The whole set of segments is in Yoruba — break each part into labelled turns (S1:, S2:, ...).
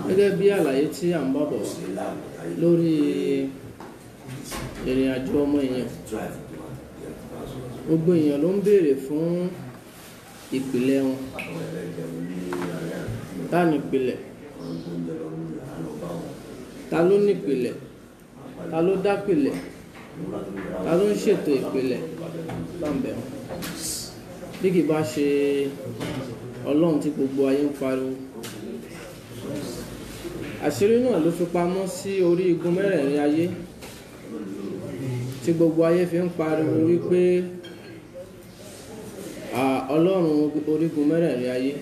S1: Gẹ́gẹ́ bí àlàyé tí à ń bá bọ̀ lórí ìrìn àjò ọmọ èèyàn, gbogbo èèyàn ló ń béèrè fún ìpìlẹ̀ wọn. Ta ni ìpìlẹ̀? Ta ló ní ìpìlẹ̀? Ta ló dá ìpìlẹ̀? Ta ló ń ṣètò ìpìlẹ̀? Bámbẹ̀ wọn. Bí kì bá ṣe Ọlọ́run tí gbogbo ayé ń pariwo. Àṣírí náà ló fi pamọ́ sí orí igun mẹ́rẹ̀ẹ̀rin ayé tí gbogbo ayé fi ń pariwo wípé Ọlọ́run orígun mẹ́rẹ̀ẹ̀rin ayé.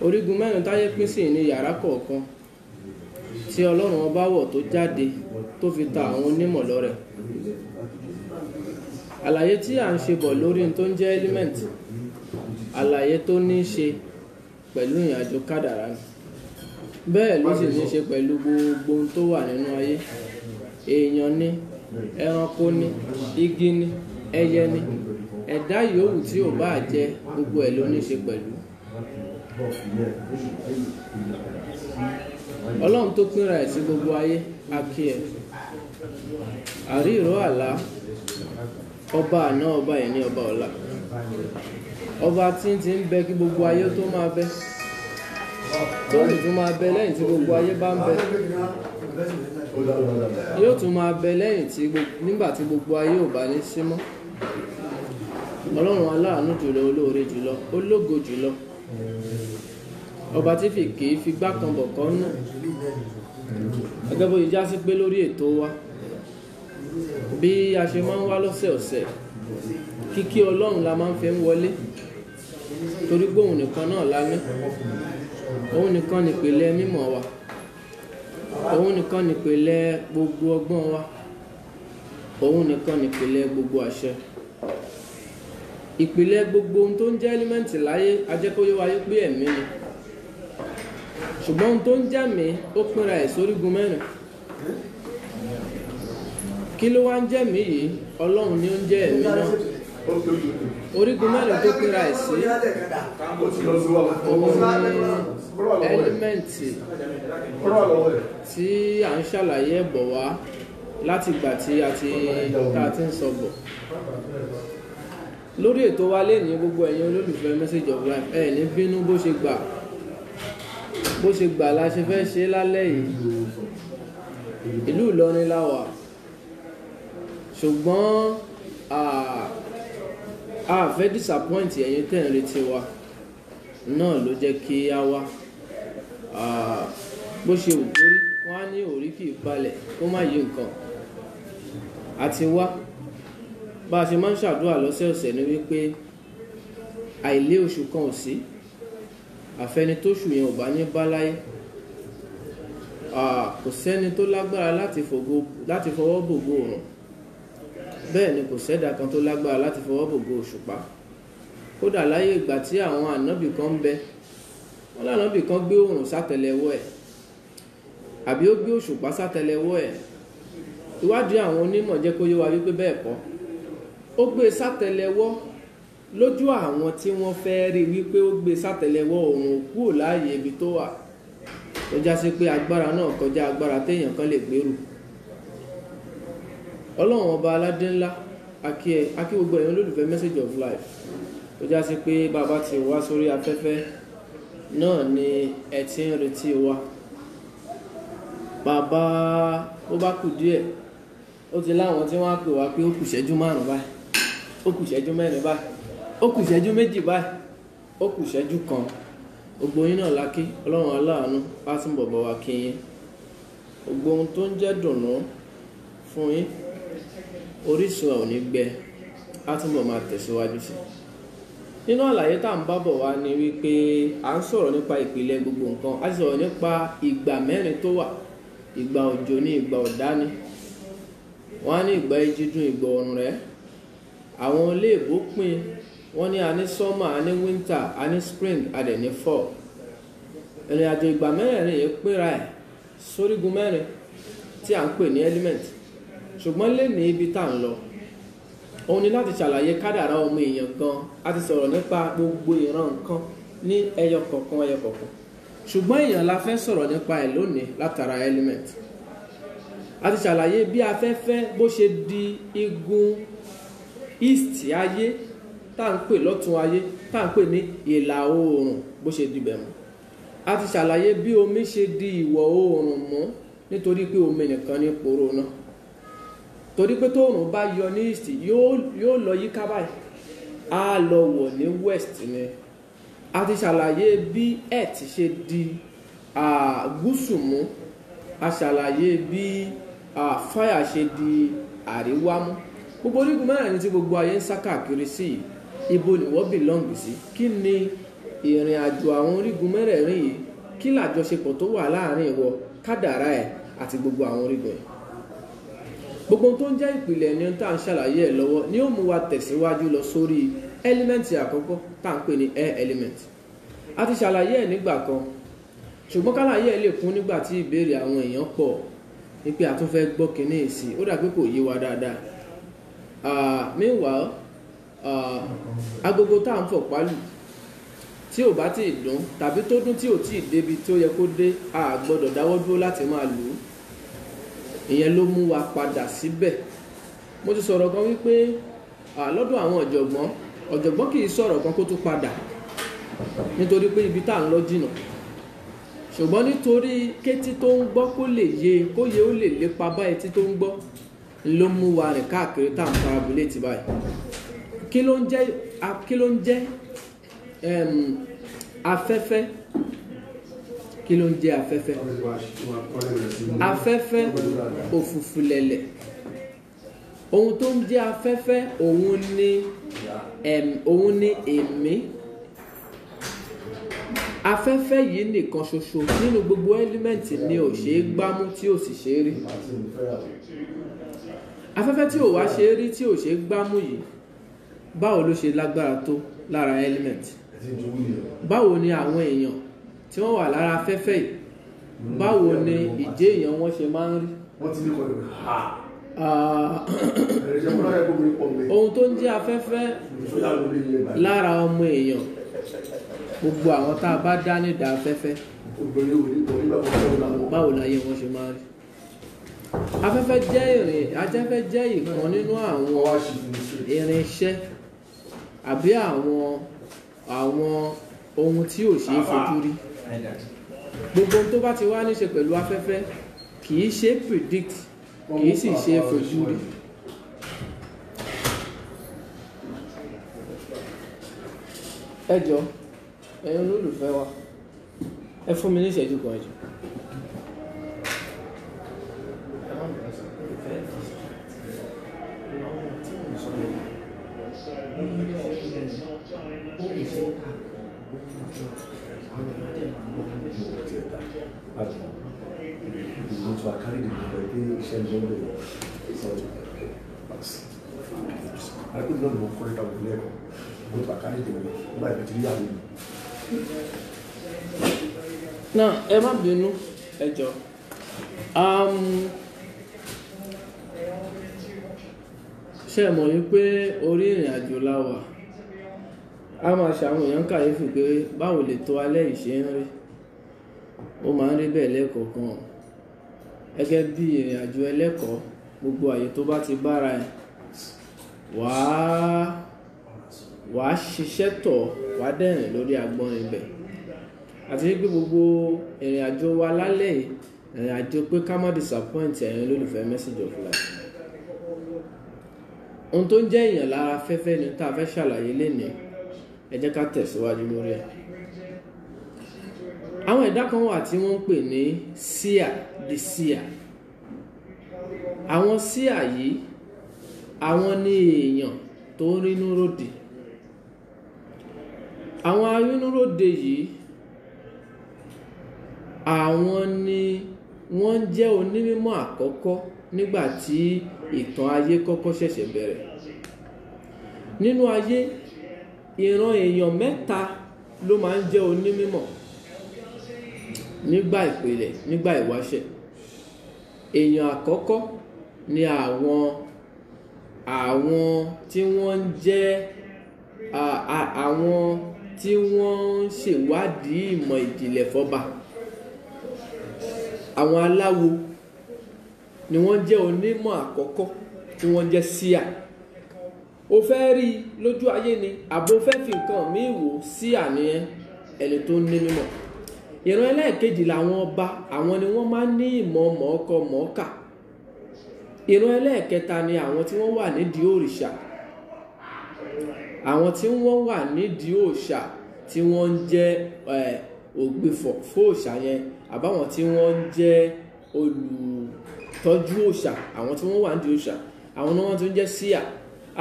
S1: Orígun mẹ́rin táyé pín sí ní yàrá kọ̀ọ̀kan tí Ọlọ́run ọba wọ̀ tó jáde tó fi ta àwọn onímọ̀ lọ́rẹ. Àlàyé tí à ń ṣe bọ̀ lórí tó ń jẹ́ element, àlàyé tó ní ṣe pẹ̀lú ìrìnàjò kádàrá ni. Bẹ́ẹ̀ ló sì ní ṣe pẹ̀lú gbogbo ohun tó wà nínú ayé. Èèyàn ni, ẹranko ni, igi ni, ẹyẹ ni, ẹ̀dá yòówù tí ò bá jẹ́ gbogbo ẹ̀ ló ní ṣe pẹ̀lú. Ọlọ́run tó pínra ẹ̀ sí gbogbo ayé, akí ẹ̀. Àrí ìró àlá, ọba àná, ọba ẹni, ọba ọ̀la. Ọba tí ń bẹ kí gbogbo ayé tó máa bẹ. Tó lè tún máa bẹ lẹ́yìn tí gbogbo ayé bá ń bẹ. Yóò tún máa bẹ lẹ́yìn nígbà tí gbogbo ayé ò bá ní sí mọ́. Ọlọ́run aláàánú jùlọ, olóore jùlọ, ológo jùlọ. Ọba tí kìí fi gbá kan bọ̀ kan nù. Gẹ́gẹ́ bó ṣe já sí pé lórí ètò wa, bí a ṣe máa ń wá lọ́sẹ̀ọ̀sẹ̀, kíkí Ọlọ́run la máa ń fi ń wọlé. Torí pé òun nìkan náà la ní. Òun nìkan nìpìlẹ̀ mímọ̀ wa. Òun nìkan nìpìlẹ̀ gbogbo ọgbọ́n wa. Òun nìkan nìpìlẹ̀ gbogbo àṣẹ. Ìpìlẹ̀ gbogbo ohun tó ń jẹ́ ẹ́límẹ́ǹtì láyé ajẹ́kóyé wáyé pé ẹ̀mí ni. Ṣùgbọ́n ohun tó ń jẹ́mí ó pínra ẹ̀ sórígun mẹ́rin. Kí ló wá ń jẹ́mí yìí? Ọlọ́run ni ó ń jẹ́ ẹ̀mí náà. Orígun mẹ́rin tó pínra ẹ̀ sí òun ni ẹ́límẹ́ǹtì tí à ń ṣàlàyé ẹ̀bọ̀ wá láti ìgbà tí a ti ń sọ bọ̀. Lórí ètò wa lénìí, gbogbo ẹ̀yin olólùfẹ́ Message of Life, ẹ ní bínú bó ṣe gbà la ṣe fẹ́ ṣe lálẹ́ yìí. Ìlú Ìlọrin la wà, ṣùgbọ́n a fẹ́ disappoint ẹ̀yin tẹ́ ń retí wa náà ló jẹ́ kí a wá. Bó ṣe wù kórí, wọ́n á ní orí kì í balẹ̀ kó má yé nǹkan. Àti wá bá a ṣe máa ń ṣàdúrà lọ́sẹ̀ọ̀sẹ̀ ni wípé àìlé oṣù kan ò sí, àfẹni tó ṣù yẹn ò bá ní bá láyé. Kò sẹ́ni tó lágbára láti fọwọ́ bògo òrùn, bẹ́ẹ̀ ni kò sẹ́dá kan tó lágbára láti fọwọ́ bògo òṣùpá. Kódà láyé ìgbà tí àwọn ànábì kan ń bẹ, wọ́n lànábì kan gbé òrùn sátẹlẹwọ́ ẹ̀ àbí ó gbé òṣùpá sátẹlẹwọ́ ẹ̀. Ìwádìí àwọn onímọ̀ jẹ́ kó yé wa wípé bẹ́ẹ̀ kọ́. Ó gbé sátẹlẹwọ́ lójú àwọn tí wọ́n fẹ́ rí wípé ó gbé sátẹlẹwọ́ òrùn kúrò láàyè ibi tó wà. Ó já sí pé agbára náà kọjá agbára téèyàn kan lè gbèrú. Ọlọ́run ọba aládé ńlá, akí gbogbo ẹ̀yin olólùfẹ́ Message of Life. Ó já sí pé bàbá ti wá sórí afẹ́fẹ́ náà ni ẹ ti ń retí wa. Bàbá ó bá kù díẹ̀, ó ti láwọn tí wọ́n á pè wá pé ó kù ìṣẹ́jú 5 báyìí, ó kù ìṣẹ́jú 4 báyìí, ó kù ìṣẹ́jú 2 báyìí, ó kù ìṣẹ́jú 1. Gbogbo yín náà lákí, Ọlọ́run aláàánú á tún bọ̀bọ̀ wá kí yín. Gbogbo ohun tó ń jẹ́ dùnnú fún yín, orísun ò ní gbẹ, á túnbọ̀ máa tẹ̀síwájú sí. Nínú àlàyé tá à ń bá bọ̀ wá ni wípé à ń sọ̀rọ̀ nípa ìpìlẹ̀ gbogbo nǹkan. A sì sọ̀rọ̀ nípa ìgbà mẹ́rin tó wà. Ìgbà òjò ní, ìgbà ọ̀dá ní. Wọ́n á ní ìgbà ejídùn, ìgbà ọ̀rùn rẹ̀. Àwọn olóyìnbó pín, wọ́n ní a ní summer, a ní winter, a ní spring, a dẹ̀ ní fall. Ìrìn àjò ìgbà mẹ́rin yìí pínra ẹ̀ sórígun mẹ́rin tí à ń pè ní element. Ṣùgbọ́n lénìí ibi tá à ń lọ, òun ni láti ṣàlàyé kádàrá ọmọ èèyàn gan. A ti sọ̀rọ̀ nípa gbogbo ìran nǹkan ní ẹyọ kọ̀ọ̀kan ṣùgbọ́n èèyàn la fẹ́ sọ̀rọ̀ nípa ẹ̀ lónìí látara element. A ti ṣàlàyé bí afẹ́fẹ́ bó ṣe di igun east ayé tá à ń pè lọ́tún ayé tá à ń pè ní ìlà oòrùn bó ṣe di bẹ̀mù. A ti ṣàlàyé bí omi ṣe di ìwọ̀ oòrùn mú nítorí pé omi nìkan ní poro náà, torí pé tóòrùn bá yọ ní east yóò lọ yíká báyìí á lọ wọ̀ ní west ni. A ti ṣàlàyé bí earth ṣe di gúúsù mú, a ṣàlàyé bí fire ṣe di àríwá mú. Gbogbo orígun mẹ́rin tí gbogbo ayé ń sá káàkiri sí ibo ni wọ́n belong sí. Kí ni ìrìn àjò àwọn orígun mẹ́rẹ̀ẹ̀rin yìí? Kí làjọṣepọ̀ tó wà láàrin ìwọ kádàrá ẹ̀ àti gbogbo àwọn orígun yìí? Gbogbo tó ń jẹ́ ìpìlẹ̀ ni tá à ń ṣàlàyé ẹ̀ lọ́wọ́ ni ó mú wa tẹ̀síwájú lọ sórí ẹ́límẹ́ǹtì àkọ́kọ́ tá à ń pè ní air element. A ti ṣàlàyé ẹ̀ nígbà kan ṣùgbọ́n kálàyé ẹ̀ lè kún nígbà tí ìbéèrè àwọn èèyàn pọ̀ ní pé a tún fẹ́ gbọ́ kinní sí, ó dà pé kò yé wa dáadáa. Meanwhile agogo tá à ń fọ̀ pálù tí ò bá tí ì dún tàbí tó dún tí ò tí ì débi tó yẹ kó dé, a gbọ́dọ̀ dáwọ́ dúró láti máa lù ú. Ìyẹn ló mú wa padà síbẹ̀. Mo ti sọ̀rọ̀ kan wípé lọ́dọ̀ àwọn ọ̀jọ̀gbọ́n kì í sọ̀rọ̀ kan kó tó padà nítorí pé ibi tá à ń lọ jìnnà, ṣùgbọ́n nítorí kétí tó ń gbọ́ kó lè yé ó lè lépa bá etí tó ń gbọ́ ló mú wa rìn káàkiri tá à ń parabuléètì báyìí. Kí ló ń jẹ́ afẹ́fẹ́? Kí ló ń jẹ́ afẹ́fẹ́? Afẹ́fẹ́ òfùfùlẹ̀lẹ̀. Ohun tó ń jẹ́ afẹ́fẹ́ òun ni èémí. Afẹ́fẹ́ yìí nìkan ṣoṣo nínú gbogbo ẹ́límẹ́ǹtì ni ò ṣe é gbámú tí ò sì ṣe é rí. Afẹ́fẹ́ tí ò wá ṣe é rí tí ò ṣe é gbámú yìí, báwo ló ṣe lágbára tó lára ẹ́límẹ́ǹtì? Báwo ni àwọn èèyàn tí wọ́n wà lára afẹ́fẹ́ yìí, báwo ni ìjẹ́ èèyàn wọn ṣe máa ń rí? Ohun tó ń jẹ́ afẹ́fẹ́ lára ọmọ èèyàn, gbogbo àwọn tá a bá dá nídàá afẹ́fẹ́, báwo láyé wọn ṣe máa ń rí? Afẹ́fẹ́ jẹ́ ìkan nínú àwọn irinṣẹ́ àbí àwọn ohun tí ò ṣe é fojú rí. Gbogbo ohun tó bá ti wá ní ṣe pẹ̀lú afẹ́fẹ́ kì í ṣe predict, kì í sì ṣe fojú rí. Ẹ jọ̀ọ́ ẹ̀yin olólùfẹ́ wa, ẹ fún mi ní ìṣẹ́jú kan ẹ jọ̀ọ́. Náà ẹ má bínú ẹ jọ̀ọ́. Ṣé ẹ mọ̀ wípé orí ìrìn àjò la wà? A máa ṣàwọn èèyàn kàyéfì pé báwo lè tó alẹ́ yìí ṣe ń rí. Ó máa ń rí bẹ́ẹ̀ lẹ́ẹ̀kọ̀ọ̀kan. Gẹ́gẹ́ bí ìrìn àjò ẹlẹ́kọ̀ọ́, gbogbo àyè tó bá ti bára ẹ̀ wàá ṣiṣẹ́ tọ̀, wàá dẹ̀rìn lórí agbọ́nrin ibẹ̀. Àti wípé gbogbo ìrìn àjò wa lálẹ́ yìí, ìrìn àjò pé ká má disappoint ẹ̀yin olólùfẹ́ Message of Life. Ohun tó ń jẹ́ èèyàn lára afẹ́fẹ́ ni tá a fẹ́ ṣàlàyé lénìí. Ẹ jẹ́ ká tẹ̀síwájú lórí ẹ̀. Àwọn ẹ̀dá kan wà tí wọ́n ń pè ní seer, the seer. Àwọn seer yìí, àwọn ni èèyàn tó ń rínú ròde. Àwọn arínúróde yìí, àwọn ni wọ́n jẹ́ onímọ̀ àkọ́kọ́ nígbà tí ìtàn ayé kọ́kọ́ ṣẹ̀ṣẹ̀ bẹ̀rẹ̀. Nínú ayé, ìran èèyàn mẹ́ta ló máa ń jẹ́ onímọ̀ nígbà ìpìlẹ̀, nígbà ìwáṣẹ̀. Èèyàn àkọ́kọ́ ni àwọn àwọn tí wọ́n jẹ́ àwọn tí wọ́n ń ṣèwádìí ìmọ̀ ìjìnlẹ̀ fọ́ba, àwọn aláwo ni wọ́n jẹ́ onímọ̀ àkọ́kọ́ tí wọ́n jẹ́ síà. O fẹ́ rí lójú ayé ni àbò fẹ́ fi nǹkan míì wò, síà ni ẹni tó ní mímọ̀. Ìran ẹlẹ́ẹ̀kejì làwọn ọba, àwọn ni wọ́n máa ń ní ìmọ̀ mọ̀ọ́kọ mọ̀ọ́kà. Ìran ẹlẹ́ẹ̀kẹta ni àwọn tí wọ́n wà nídìí òrìṣà, àwọn tí wọ́n wà nídìí òòṣà tí wọ́n ń jẹ́ ògbìfọ̀ fóòṣà yẹn, àbáwọn tí wọ́n ń jẹ́ olùtọ́jú òòṣà, àwọn tí wọ́n wà nídìí òòṣà, àwọn ni wọ́n tún jẹ́ síà.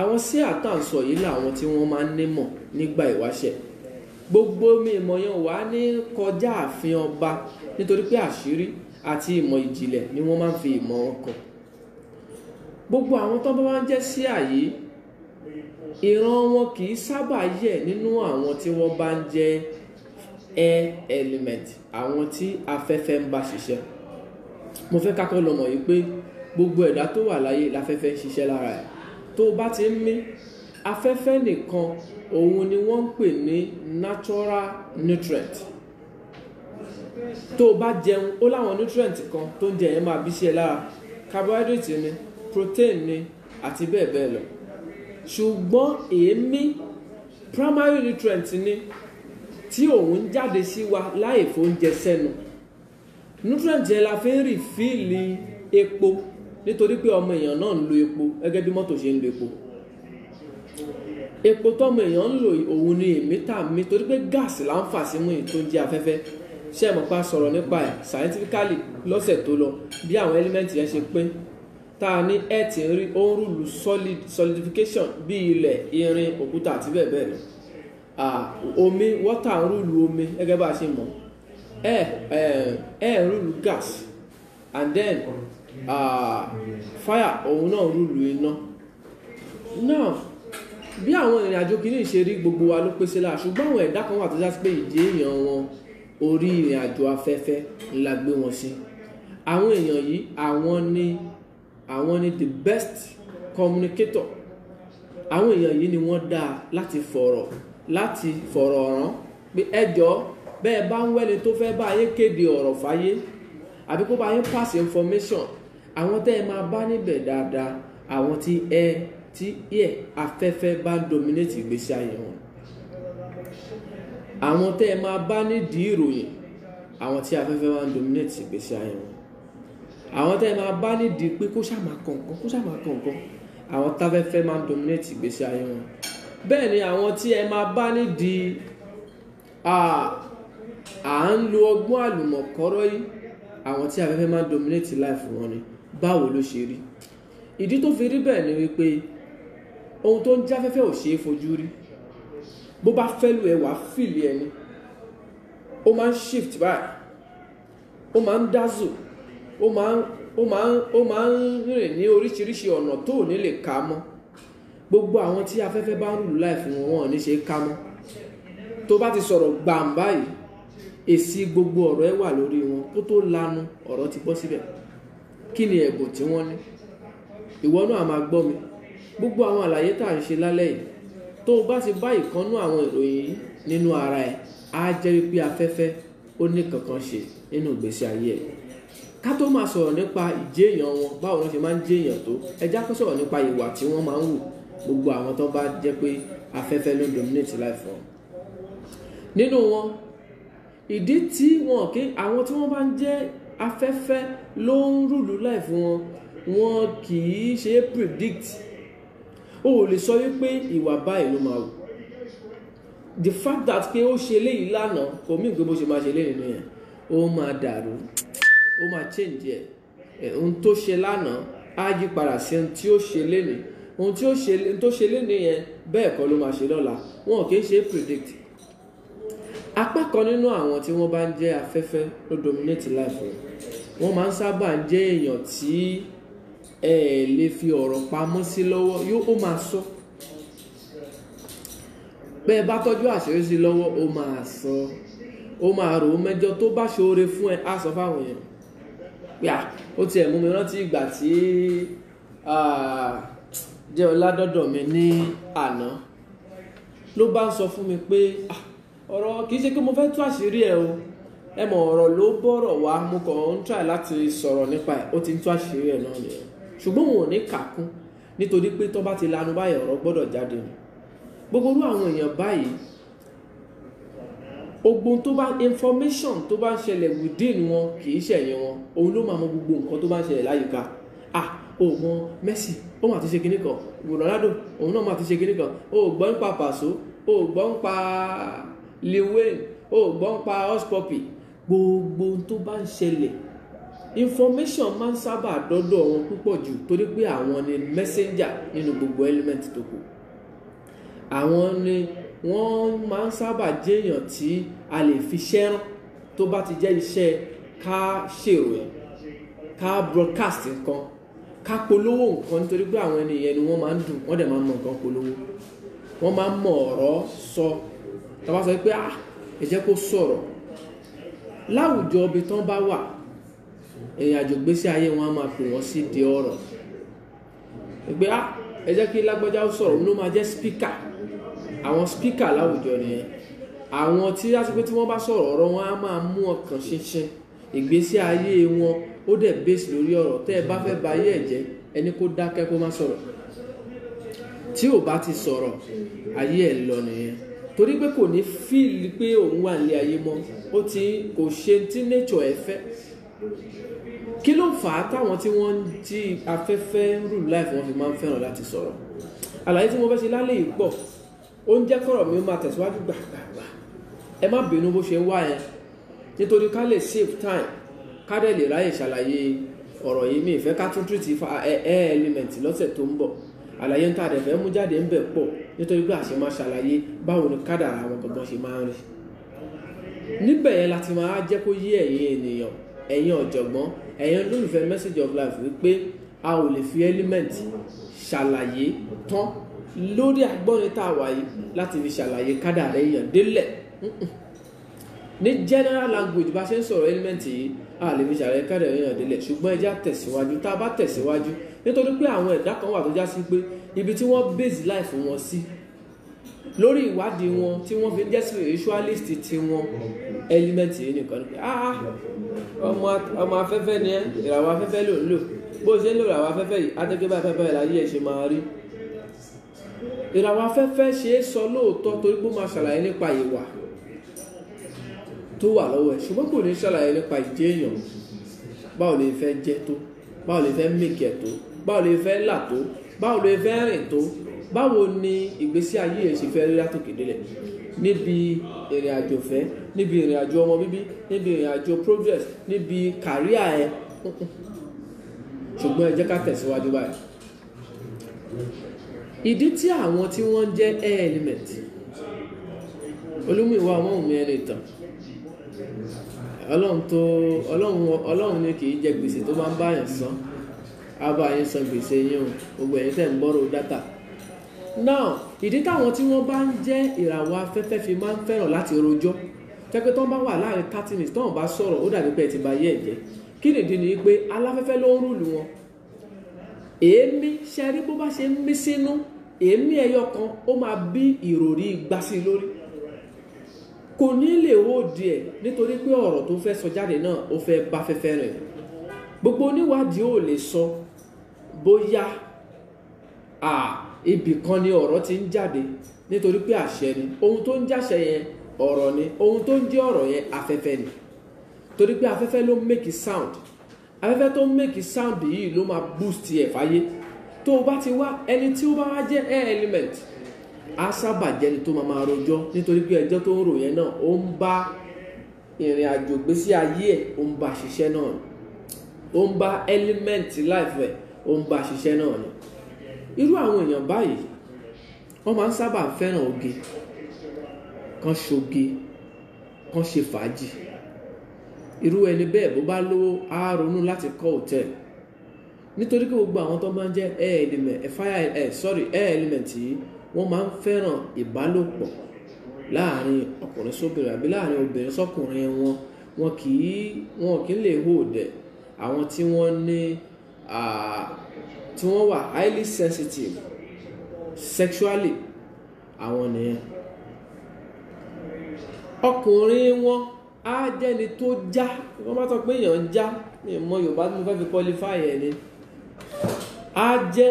S1: Àwọn síà tá à ń sọ yìí làwọn tí wọ́n máa ń nímọ̀ nígbà ìwáṣẹ̀. Gbogbo ìmọ̀ yẹn wà ní kọjá ààfin ọba, nítorí pé àṣírí àti ìmọ̀ ìjìnlẹ̀ ni wọ́n máa ń fi ìmọ̀ wọn kọ. Gbogbo àwọn tó bá wá ń jẹ́ síà yìí, ìran wọn kì í sábà yẹ̀ nínú àwọn tí wọ́n bá ń jẹ́ air element, àwọn tí afẹ́fẹ́ ń bá ṣiṣẹ́. Mo fẹ́ kákọ́ lọ mọ̀ yìí pé gbogbo ẹ̀dá tó wà láyé láfẹ́fẹ́ ń ṣiṣẹ́ lára ẹ̀. Tó bá ti ń mí, afẹ́fẹ́ nìkan òun ni wọ́n ń pè ní natural nutrient. Tó bá jẹun, ó láwọn nutrient kan tó ń jẹ yẹn máa bí sí ẹ lára, carbohydrate ni, protein ni àti bẹ́ẹ̀ bẹ́ẹ̀ lọ. Ṣùgbọ́n èémí primary nutrient ni tí òun jáde sí wa láì fóúnjẹ sẹ́nu. Nutrient yẹn la fi ń rìfíìlì epo, nítorí pé ọmọ èèyàn náà ń lo epo gẹ́gẹ́ bí mọ́tò ṣe ń lo epo. Epo tọ́mọ èèyàn ń lò òun ni èémí tá a mí, torí pé gáàsì là ń fà símú yìí tó jẹ́ afẹ́fẹ́. Ṣé ẹ mọ̀ pa sọ̀rọ̀ nípa ẹ̀ scientifically lọ́sẹ̀ tó lọ bí àwọn element yẹn ṣe pín. Tá a ní earth ń rí, ó ń rúlu solidification bí ilẹ̀, irin, òkúta àti bẹ́ẹ̀ bẹ́ẹ̀ lọ. Omi, water ń rúlu omi gẹ́gẹ́ bá a ṣe mọ̀. Air ń rúlu gas, and then fire òun náà rúlu iná. Now bí àwọn ìrìn àjò kìíní ṣe rí, gbogbo wa ló pèsè láà, ṣùgbọ́n àwọn ẹ̀dá kan wà tó jásí pé ìdí èèyàn wọn orí ìrìn àjò afẹ́fẹ́ ńlá gbé wọn sí. Àwọn èèyàn yìí àwọn ni the best communicator. Àwọn èèyàn yìí ni wọ́n dá láti fọ̀rọ̀ rán pé ẹjọ́ bẹ́ẹ̀ bá ń wẹ́ni tó fẹ́ bá yín kéde ọ̀rọ̀ fáyé àbí kó bá yín pass information, àwọn tẹ́ ẹ máa bá níbẹ̀ dáadáa, àwọn tí afẹ́fẹ́ bá ń dominate ìgbésí ayé wọn. Àwọn tẹ́ ẹ máa bá nídìí ìròyìn, àwọn tí afẹ́fẹ́ bá ń dominate ìgbésí ayé wọn. Àwọn tẹ́ ẹ máa bá nídìí pé kó ṣàmà kọ̀ọ̀kan, àwọn táfẹ́fẹ́ máa ń dominate ìgbésí ayé wọn. Bẹ́ẹ̀ ni àwọn tí ẹ máa bá nídìí à ń lo ọgbọ́n àlùmọ̀kọ́rọ́ yìí, àwọn tí afẹ́fẹ́ máa ń dominate life wọn ni. Báwo ló ṣe rí? Ìdí tó fi rí bẹ́ẹ̀ ni wípé ohun tó ń jáfẹ́fẹ́ ò ṣeé fojú rí. Bó bá fẹ́ lu ẹwà fìlì ẹni, ó máa ń shift báyìí, ó máa ń dazzle, ó máa ń rìn ní oríṣiríṣi ọ̀nà tó ò ní lè ká mọ́. Gbogbo àwọn tí afẹ́fẹ́ bá ń rúlu láìfún wọn ò ní ṣe ká mọ́. Tó bá ti sọ̀rọ̀ gbàm báyìí, èsì gbogbo ọ̀rọ̀ ẹ wà lórí wọn, kó tó lanu ọ̀rọ̀ ti bọ́ síbẹ̀. Kí ni ẹ̀bùn tí wọ́n ní? Ìwọ náà máa gbọ́ mi. Gbogbo àwọn àlàyé tá à ń ṣe lálẹ́ yìí, tó o bá ti bá ìkannú àwọn ìròyìn yìí nínú ara ẹ̀, á jẹ́ wípé afẹ́fẹ́ ó ní kankan ṣe nínú ìgbésí ayé ẹ̀. Ká tó máa sọ̀rọ̀ nípa ìjẹ́ èèyàn wọn, báwo wọ́n ṣe máa ń jẹ́ èèyàn tó, ẹ já kó sọ̀rọ̀ nípa ìwà tí wọ́n máa ń wù, gbogbo àwọn tó bá jẹ́ pé afẹ́fẹ́ ló ń dominate life wọn. Nínú wọn, ìdí tí àwọn tí wọ́n bá ń jẹ́ afẹ́fẹ́ ló ń rúlu life wọn kì í ṣe predict. O ò lè sọ wípé ìwà báyìí ló máa wù. The fact that pé ó ṣe léyìí lánàá kò mí pé bó ṣe máa ṣe léyìí nínú yẹn, ó máa dàrú, ó máa change ẹ̀. Ohun tó ṣe lánàá á yí padà sí ohun tí ó ṣe lénìí. Ohun tó ṣe lénìí yẹn bẹ́ẹ̀ kọ́ ló máa ṣe lọ́la. Wọn kì í ṣe predict. Apá kan nínú àwọn tí wọ́n bá ń jẹ́ afẹ́fẹ́ ló dominate life wọn máa ń sábà jẹ́ èèyàn tí lè fi ọ̀rọ̀ pamọ́ sí lọ́wọ́, ó máa sọ. Bẹ́ẹ̀ bá tọ́jú àṣírí sí lọ́wọ́, ó máa sọ. Ó máa rò ó mẹ́jọ tó bá ṣoore fún ẹ, á sọ fáwọn èèyàn. Pé ó tiẹ̀ mú mi rántí ìgbà tí jẹ́ ọládọ́dọ̀ mi ní àná ló bá ń sọ fún mi pé ọ̀rọ̀ kìí ṣe pé mo fẹ́ tú àṣírí ẹ̀ o ẹ mọ̀ ọ̀rọ̀ ló bọ́rọ̀ wá mo kàn ń try láti sọ̀rọ̀ nípa ẹ̀ ó ti ń tú àṣírí ẹ̀ náà nìyẹn ṣùgbọ́n wọn ò ní kàkún nítorí pé tó bá ti lanu báyìí ọ̀rọ̀ gbọ́dọ̀ jáde ni gbogbo irú àwọn èèyàn báyìí ogun tó bá information tó bá ń ṣẹlẹ̀ within wọn kìí ṣẹ̀yìn wọn òun ló máa mọ gbogbo nǹkan tó bá ń ṣẹlẹ̀ láyìíká o mọ Messi ó máa ti ṣe kinní kan Ronaldo òun náà máa ti ṣe kinní kan o gbọ́ ń pa Paso o gbọ́ ń pa Lil Wayne o gbọ́ ń pa Hush Puppy gbogbo tó bá ń ṣẹlẹ̀ information máa ń sábà dọ́dọ̀ wọn púpọ̀ jù torí pé àwọn ni messenger nínú gbogbo element tó kù àwọn ni wọ́n máa ń sábà jẹ́yàn tí a lè fi ṣẹ́rán tó bá ti jẹ́ iṣẹ́ ká ṣèròyìn ká broadcast nǹkan ká polówó nǹkan nítorí pé àwọn ènìyàn ni wọ́n máa ń dùn wọ́n dẹ̀ máa ń mọ nǹkan polówó wọ́n máa ń mọ ọ̀rọ̀ sọ tá bá sọ pé ẹ jẹ́ kó sọ̀rọ̀ láwùjọ ibi tán bá wà ìrìn àjò gbésí ayé wọn á máa pè wọ́n sí di ọ̀rọ̀ pé ẹ jẹ́ kí lágbájá ó sọ̀rọ̀ òun ló máa jẹ́ speaker àwọn speaker láwùjọ nìyẹn àwọn tí láti pé tí wọ́n bá sọ̀rọ̀ ọ̀rọ̀ wọn á máa mú ọkàn ṣinṣin ìgbésí ayé wọn ó dẹ̀ base lórí ọ̀rọ̀ tẹ́ ẹ bá fẹ́ ba ayé ẹ̀ jẹ́ ẹni kó dákẹ́ kó má sọ̀rọ̀ tí ò bá ti sọ̀rọ̀ ayé ẹ̀ lọ nìyẹn torí pé kò ní fíìlì pé òun wà nílé ayé mọ́ ó ti kò ṣe tí nature ẹ̀ fẹ́ kí ló fà á táwọn tí wọ́n ti afẹ́fẹ́ rule life wọn fi máa ń fẹ́ràn láti sọ̀rọ̀ àlàyé tí mo fẹ́ ṣe lálẹ́ yìí pọ̀ ó ń jẹ́ kọ́rọ̀ mi ó máa tẹ̀síwájú gbàgbàgbà ẹ má bínú bó ṣe ń wá yẹn nítorí ká lè save time ká dẹ̀ lè ráyè ṣàlàyé ọ̀rọ̀ yìí mi ìfẹ́ ká tún treat element lọ́sẹ̀ tó ń bọ̀ àlàyé ń tà dẹ̀ fẹ́ mú jáde ń bẹ̀ pọ̀ nítorí pé àṣẹ máa ṣàlàyé báwo ni kádàrá àwọn gangan ṣe máa ń rí níbẹ̀ yẹn láti máa jẹ́ kó yé ẹ̀yin ènìyàn ẹ̀yin ọ̀jọ̀gbọ́n ẹ̀yin olólùfẹ́ message of life wípé a ò lè fi element ṣàlàyé tán lórí àgbọ́nrin tá a wà yìí láti fi ṣàlàyé kádàrá èèyàn délẹ̀ ní general language bá ṣe ń sọ̀rọ̀ element yìí a lè fi ṣàlàyé kádàrá èèyàn délẹ̀ ṣùgbọ́n ẹ já tẹ̀síwájú tá a bá tẹ̀síwájú nítorí pé àwọn ẹ̀dá kan wà tó já sí pé ibi tí wọ́n base life wọn sí lórí ìwádìí wọn tí wọ́n fi jẹ́ spiritualist tí wọ́n element yìí nìkan ni pé ọmọ afẹ́fẹ́ ni ẹ́ ìràwọ̀ afẹ́fẹ́ ló ń lò bó ṣe ń lò ìràwọ̀ afẹ́fẹ́ yìí adẹ́gbẹ́ bá afẹ́fẹ́ láyé ẹ̀ ṣe máa rí ìràwọ̀ afẹ́fẹ́ ṣe é sọ lóòótọ́ torí pé ó máa ṣàlàyé nípa ìwà tó wà lọ́wọ́ ẹ̀ ṣùgbọ́n kò ní ṣàlàyé nípa ìjẹ́ èèyàn báwo lè fẹ́ jẹ́ tó báwo lè fẹ́ mèkẹ̀ tó báwo lè fẹ́ là tó báwo lè fẹ́ rìn tó báwo ni ìgbésí ayé ẹ̀ ṣe fẹ́ rí látòkè délẹ̀ níbi ìrìn àjò fẹ́ níbi ìrìn àjò ọmọ bíbí níbi ìrìn àjò progress níbi kàríà ẹ̀ ṣùgbọ́n ẹ jẹ́ ká tẹ̀síwájú báyìí ìdí tí àwọn tí wọ́n jẹ́ air element olúmìwá ọmọ òun ẹni ìtàn ọlọ́run ní kì í jẹ gbèsè tó máa ń báyàn san á bá yín san gbèsè yín o gbogbo ẹ̀yin tẹ̀ ń bọ́rọ̀ dátà now ìdí táwọn tí wọ́n bá ń jẹ́ ìràwọ̀ afẹ́fẹ́ fi máa ń fẹ́ràn láti rojọ́ tẹ́pẹ́ tó ń bá wà láàrin 30 minutes tó ń bá sọ̀rọ̀ ó dàbí pé ẹ ti ba yé ẹ̀jẹ̀ kí nìdí ni pé aláfẹ́fẹ́ ló ń rúlù wọn èémí ṣe rí bó bá ṣe ń mí sínú èémí ẹyọ kan ó máa bí ìròrí gbásí lórí kò ní lè hóòdì ẹ̀ nítorí pé ọ̀rọ̀ tó fẹ́ sọ jáde náà ó fẹ́ bá fẹ́fẹ́ rẹ̀ gbogbo oníwádìí ò lè sọ bóyá ibì kan ni ọ̀rọ̀ ti ń jáde nítorí pé àṣẹ ni ohun tó ń jáṣẹ yẹn ọ̀rọ̀ ni ohun tó ń jẹ́ ọ̀rọ̀ yẹn afẹ́fẹ́ ni torí pé afẹ́fẹ́ ló make sound afẹ́fẹ́ tó make sound yìí ló máa boost ẹ̀ fáyé tó o bá ti wá ẹni tí ó bá wá jẹ́ air element á sábà jẹ́ni tó máa rojọ́ nítorí pé ẹjọ́ tó ń rò yẹn náà ó ń bá ìrìn àjò gbésí ayé ẹ̀ ó ń bá ṣiṣẹ́ náà ni ó ń bá element life ẹ̀ ó ń bá ṣiṣẹ́ náà ni irú àwọn èèyàn báyìí wọ́n máa ń sábà fẹ́ràn oge kan ṣoge kan ṣe fàájì irú ẹni bẹ́ẹ̀ bó bá lówó á ronú láti kọ́ hòtẹ́ẹ̀lì nítorí pé gbogbo àwọn tó máa ń jẹ́ air element yìí wọ́n máa ń fẹ́ràn ìbálòpọ̀ láàrin ọkùnrin sóbìnrin àbí láàrin obìnrin sọ́kùnrin wọn kì í lè hóòdẹ̀ àwọn tí wọ́n ní tí wọ́n wà highly sensitive sexually àwọn nìyẹn. Ọkùnrin wọn á jẹ́ni tó já, wọ́n bá sọ pé èèyàn ń já ní ìmọ̀ Yorùbá tí mo fẹ́ fi qualify ẹ̀ ni, á jẹ́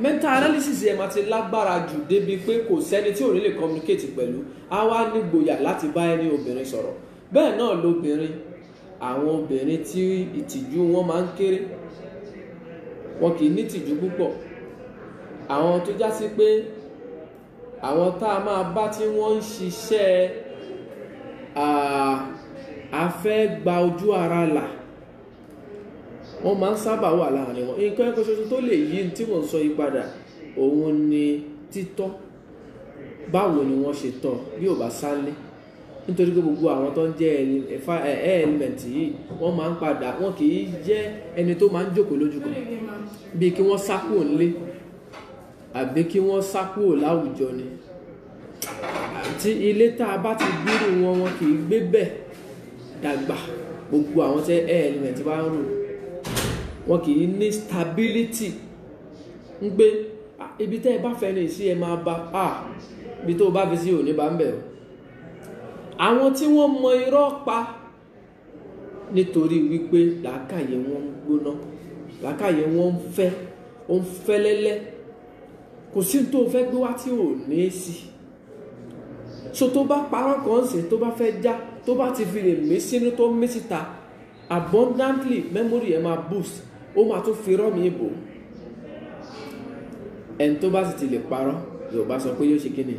S1: mental analysis ẹ̀ máa ti lágbára jù débi pé kò sẹ́ni tí ò ní lè communicate pẹ̀lú, á wá nígboyà láti bá ẹni obìnrin sọ̀rọ̀. Bẹ́ẹ̀ náà lobìnrin, àwọn obìnrin tí ìtìjú wọn máa ń kéré, wọn kì í ní ìtìjú púpọ̀. Àwọn tó já sí pé àwọn tá a máa bá tí wọ́n ń ṣiṣẹ́ afẹ́ gba ojú ara là, wọ́n máa ń sábà wà láàrin wọn. Nǹkan ẹ̀kọ́ ṣoṣo tó lè yí tí mò ń sọ yí padà, òun ni títọ́. Báwo ni wọ́n ṣe tọ́ bí ò bá sálé? Nítorí pé gbogbo àwọn tó ń jẹ́ element yìí, wọ́n máa ń padà, wọ́n kì í jẹ́ ẹni tó máa ń jókòó lójú kan, bí kí wọ́n sá kúrò nílé àbí kí wọ́n sá kúrò láwùjọ ni. Tí ilé tá a bá ti gbúrò wọn kì í gbé bẹ́ẹ̀ dàgbà. Gbogbo àwọn tẹ́ element bá ń rò, wọn kì í ní stability. Ń gbé ibi tẹ́ ẹ bá fẹ́ ní sí ẹ máa bá, ibi tó bá fi sí òní bá ń bẹ̀ o. Àwọn tí wọ́n mọ irọ́ pa nítorí wípé làákàyè wọn ń gbóná, làákàyè wọn ń fẹ́, ó ń fẹ́ lẹ́lẹ́, kò sí tó fẹ́ gbé wá tí ò ní sí. So tó bá parọ́ kan sí, tó bá fẹ́ já, tó bá ti fi lè mí sínú tó mí síta, abundantly memory ẹ máa boost, ó máa tún fi rọ́ mi bò. Ẹni tó bá sì ti lè parọ́, Yorùbá sọ pé yóò ṣe kíni,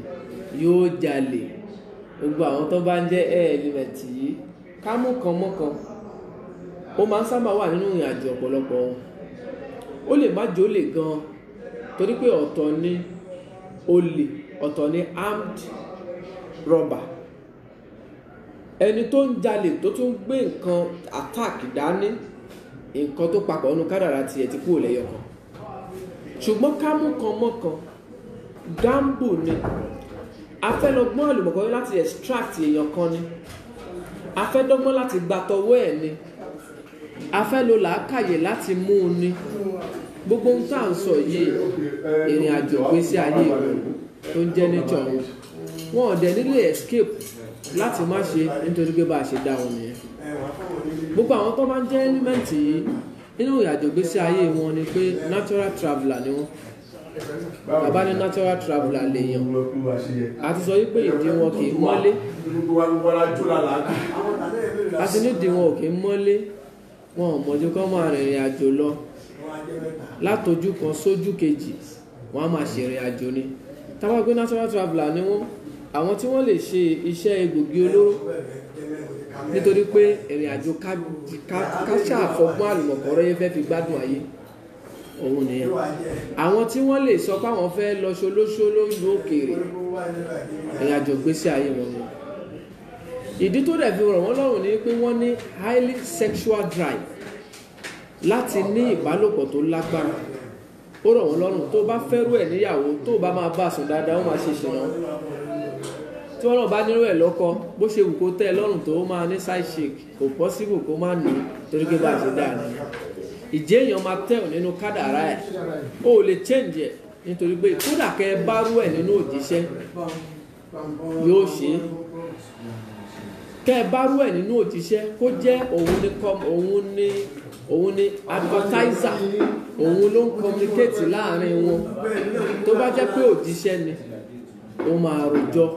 S1: yóò jalè. Gbogbo àwọn tó bá ń jẹ́ element yìí, ká mú kan mọ́ kan, ó máa ń sábà wà nínú ìrìn àjò ọ̀pọ̀lọpọ̀ wọn. Ó lè má jólè gan, torí pé ọ̀tọ̀ ni olè, ọ̀tọ̀ ni armed robber. Ẹni tó ń jalè tó tún gbé nǹkan attack dání, nǹkan tó papọ̀ nínú kádàrá tiẹ̀ ti kúrò lẹ́yọ̀ kan. Ṣùgbọ́n ká mú kan mọ́ kan, gamble ni. A fẹ́ lọ gbọ́n àlùmọ̀kọ́ láti extract èèyàn kan ni. A fẹ́ dọ́gbọ́n láti gba tọwọ́ ẹ̀ ni. A fẹ́ lo làákàyè láti mú un ni. Gbogbo ohun tá à ń sọ yìí, ìrìn àjò ìgbésí ayé wọn tó ń jẹ́ nature wọn, wọn ò dẹ̀ nílé escape láti má ṣe nítorí pé bá a ṣe dá wọn nìyẹn. Gbogbo àwọn tó máa ń jẹ́ element yìí nínú ìrìn àjò ìgbésí ayé wọn ni pé natural traveller ni wọ́n. Bàbá ní natural traveller lèèyàn. A ti sọ wípé ìdí wọn kì í mọ́lé. A ti ní ìdí wọn ò kì í mọ́lé. Wọn ò mọ̀jú kọ́ máa rìnrìn àjò lọ látojú kan sójú kejì, wọ́n á máa ṣe ìrìn àjò ni. Táwọn gbé natural traveller ni wọ́n, àwọn tí wọ́n lè ṣe iṣẹ́ egbògi olóró nítorí pé ìrìn àjò ká ṣàfọgbọ́n àlùmọ̀kọ́rọ́ yẹn fẹ́ fi gbádùn ayé, òun nìyẹn. Àwọn tí wọ́n lè sọ pé àwọn fẹ́ lọ ṣolóṣóló lókèèrè, ìrìn àjò gbésí ayé wọn ni. Ìdí tó dẹ̀ fi rọ̀ wọ́n lọ́rùn ni pé wọ́n ní highly sexual drive láti ní ìbálòpọ̀ tó lágbára. Ó rọ̀ wọ́n lọ́rùn tó bá fẹ́rù ẹ̀ níyàwó, tó bá máa bá sùn dáadáa, ó máa ṣe ṣìnà. Tí wọ́n náà bá nírú ẹ̀ lọ́kọ, bó ṣe wù kó tẹ́ ẹ lọ́rùn tó máa ní side shake, kò possible kó má ní, torí pé bá a ṣe dáa ni. Ìjẹ́ èèyàn máa tẹ̀ ọ́ nínú kádàrá ẹ̀, ó lè change ẹ̀ nítorí pé kódà kẹ́ ẹ bá rú ẹ̀ nínú òjíṣẹ́ yóò ṣe é. Kẹ́ ẹ bá rú ẹ̀ nínú òjíṣẹ́ kó jẹ́ òun ni advertiser, òun ló ń communicate láàrin wọn. Tó bá jẹ́ pé òjíṣẹ́ ni, ó máa rojọ́,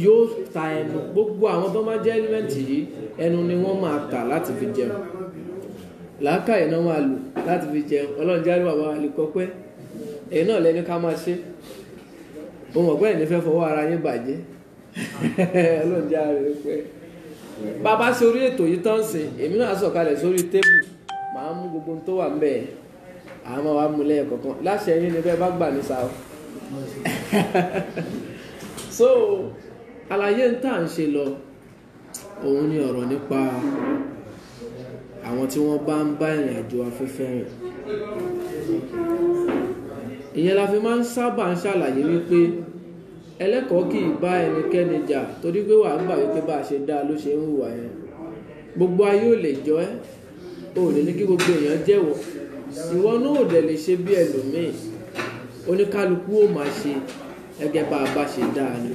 S1: yóò ta ẹnu. Gbogbo àwọn tó máa jẹ́ element yìí, ẹnu ni wọ́n máa tà láti fi jẹun. Làákàyè náà máa lò láti fi jẹun. Ọlọ́run jáde bàbá wa lè kọ́ pé èyí náà lẹ́ni ká máa ṣe. Ohun ọ̀gbẹ́ ìní fẹ́ fọwọ́ ara yín bàjẹ́. Ọlọ́run jáde pé bàbá sórí ètò yìí tán sìn, èmi náà sọ̀kalẹ̀ sórí tébù, màá mú gbogbo tó wà ńbẹ̀, àmọ́ wàá mú lẹ́yìn kọ̀ọ̀kan. Láṣẹ yín ni fẹ́ bá gbà ní sáà. So àlàyé ń tà ń ṣe lọ, òun ni ọ̀rọ̀ nípa àwọn tí wọ́n bá ń bá ìrìn àjò afẹ́fẹ́ rìn. Ìyẹn la fi máa ń sábà ń ṣàlàyé wípé ẹlẹ́kọ̀ọ́ kì í bá ẹnikẹ́ni jà, torí pé wàá gbà wípé bá a ṣe dáa ló ṣe ń hùwà yẹn. Gbogbo ayé ò lè jọ ẹ́, ò lè ní kí gbogbo èèyàn jẹ́wọ́. Ìwọ náà ò dẹ̀ lè ṣe bí ẹlòmíì. oníkálukú ó máa ṣe gẹ́gẹ́ bá a bá ṣe dáa ni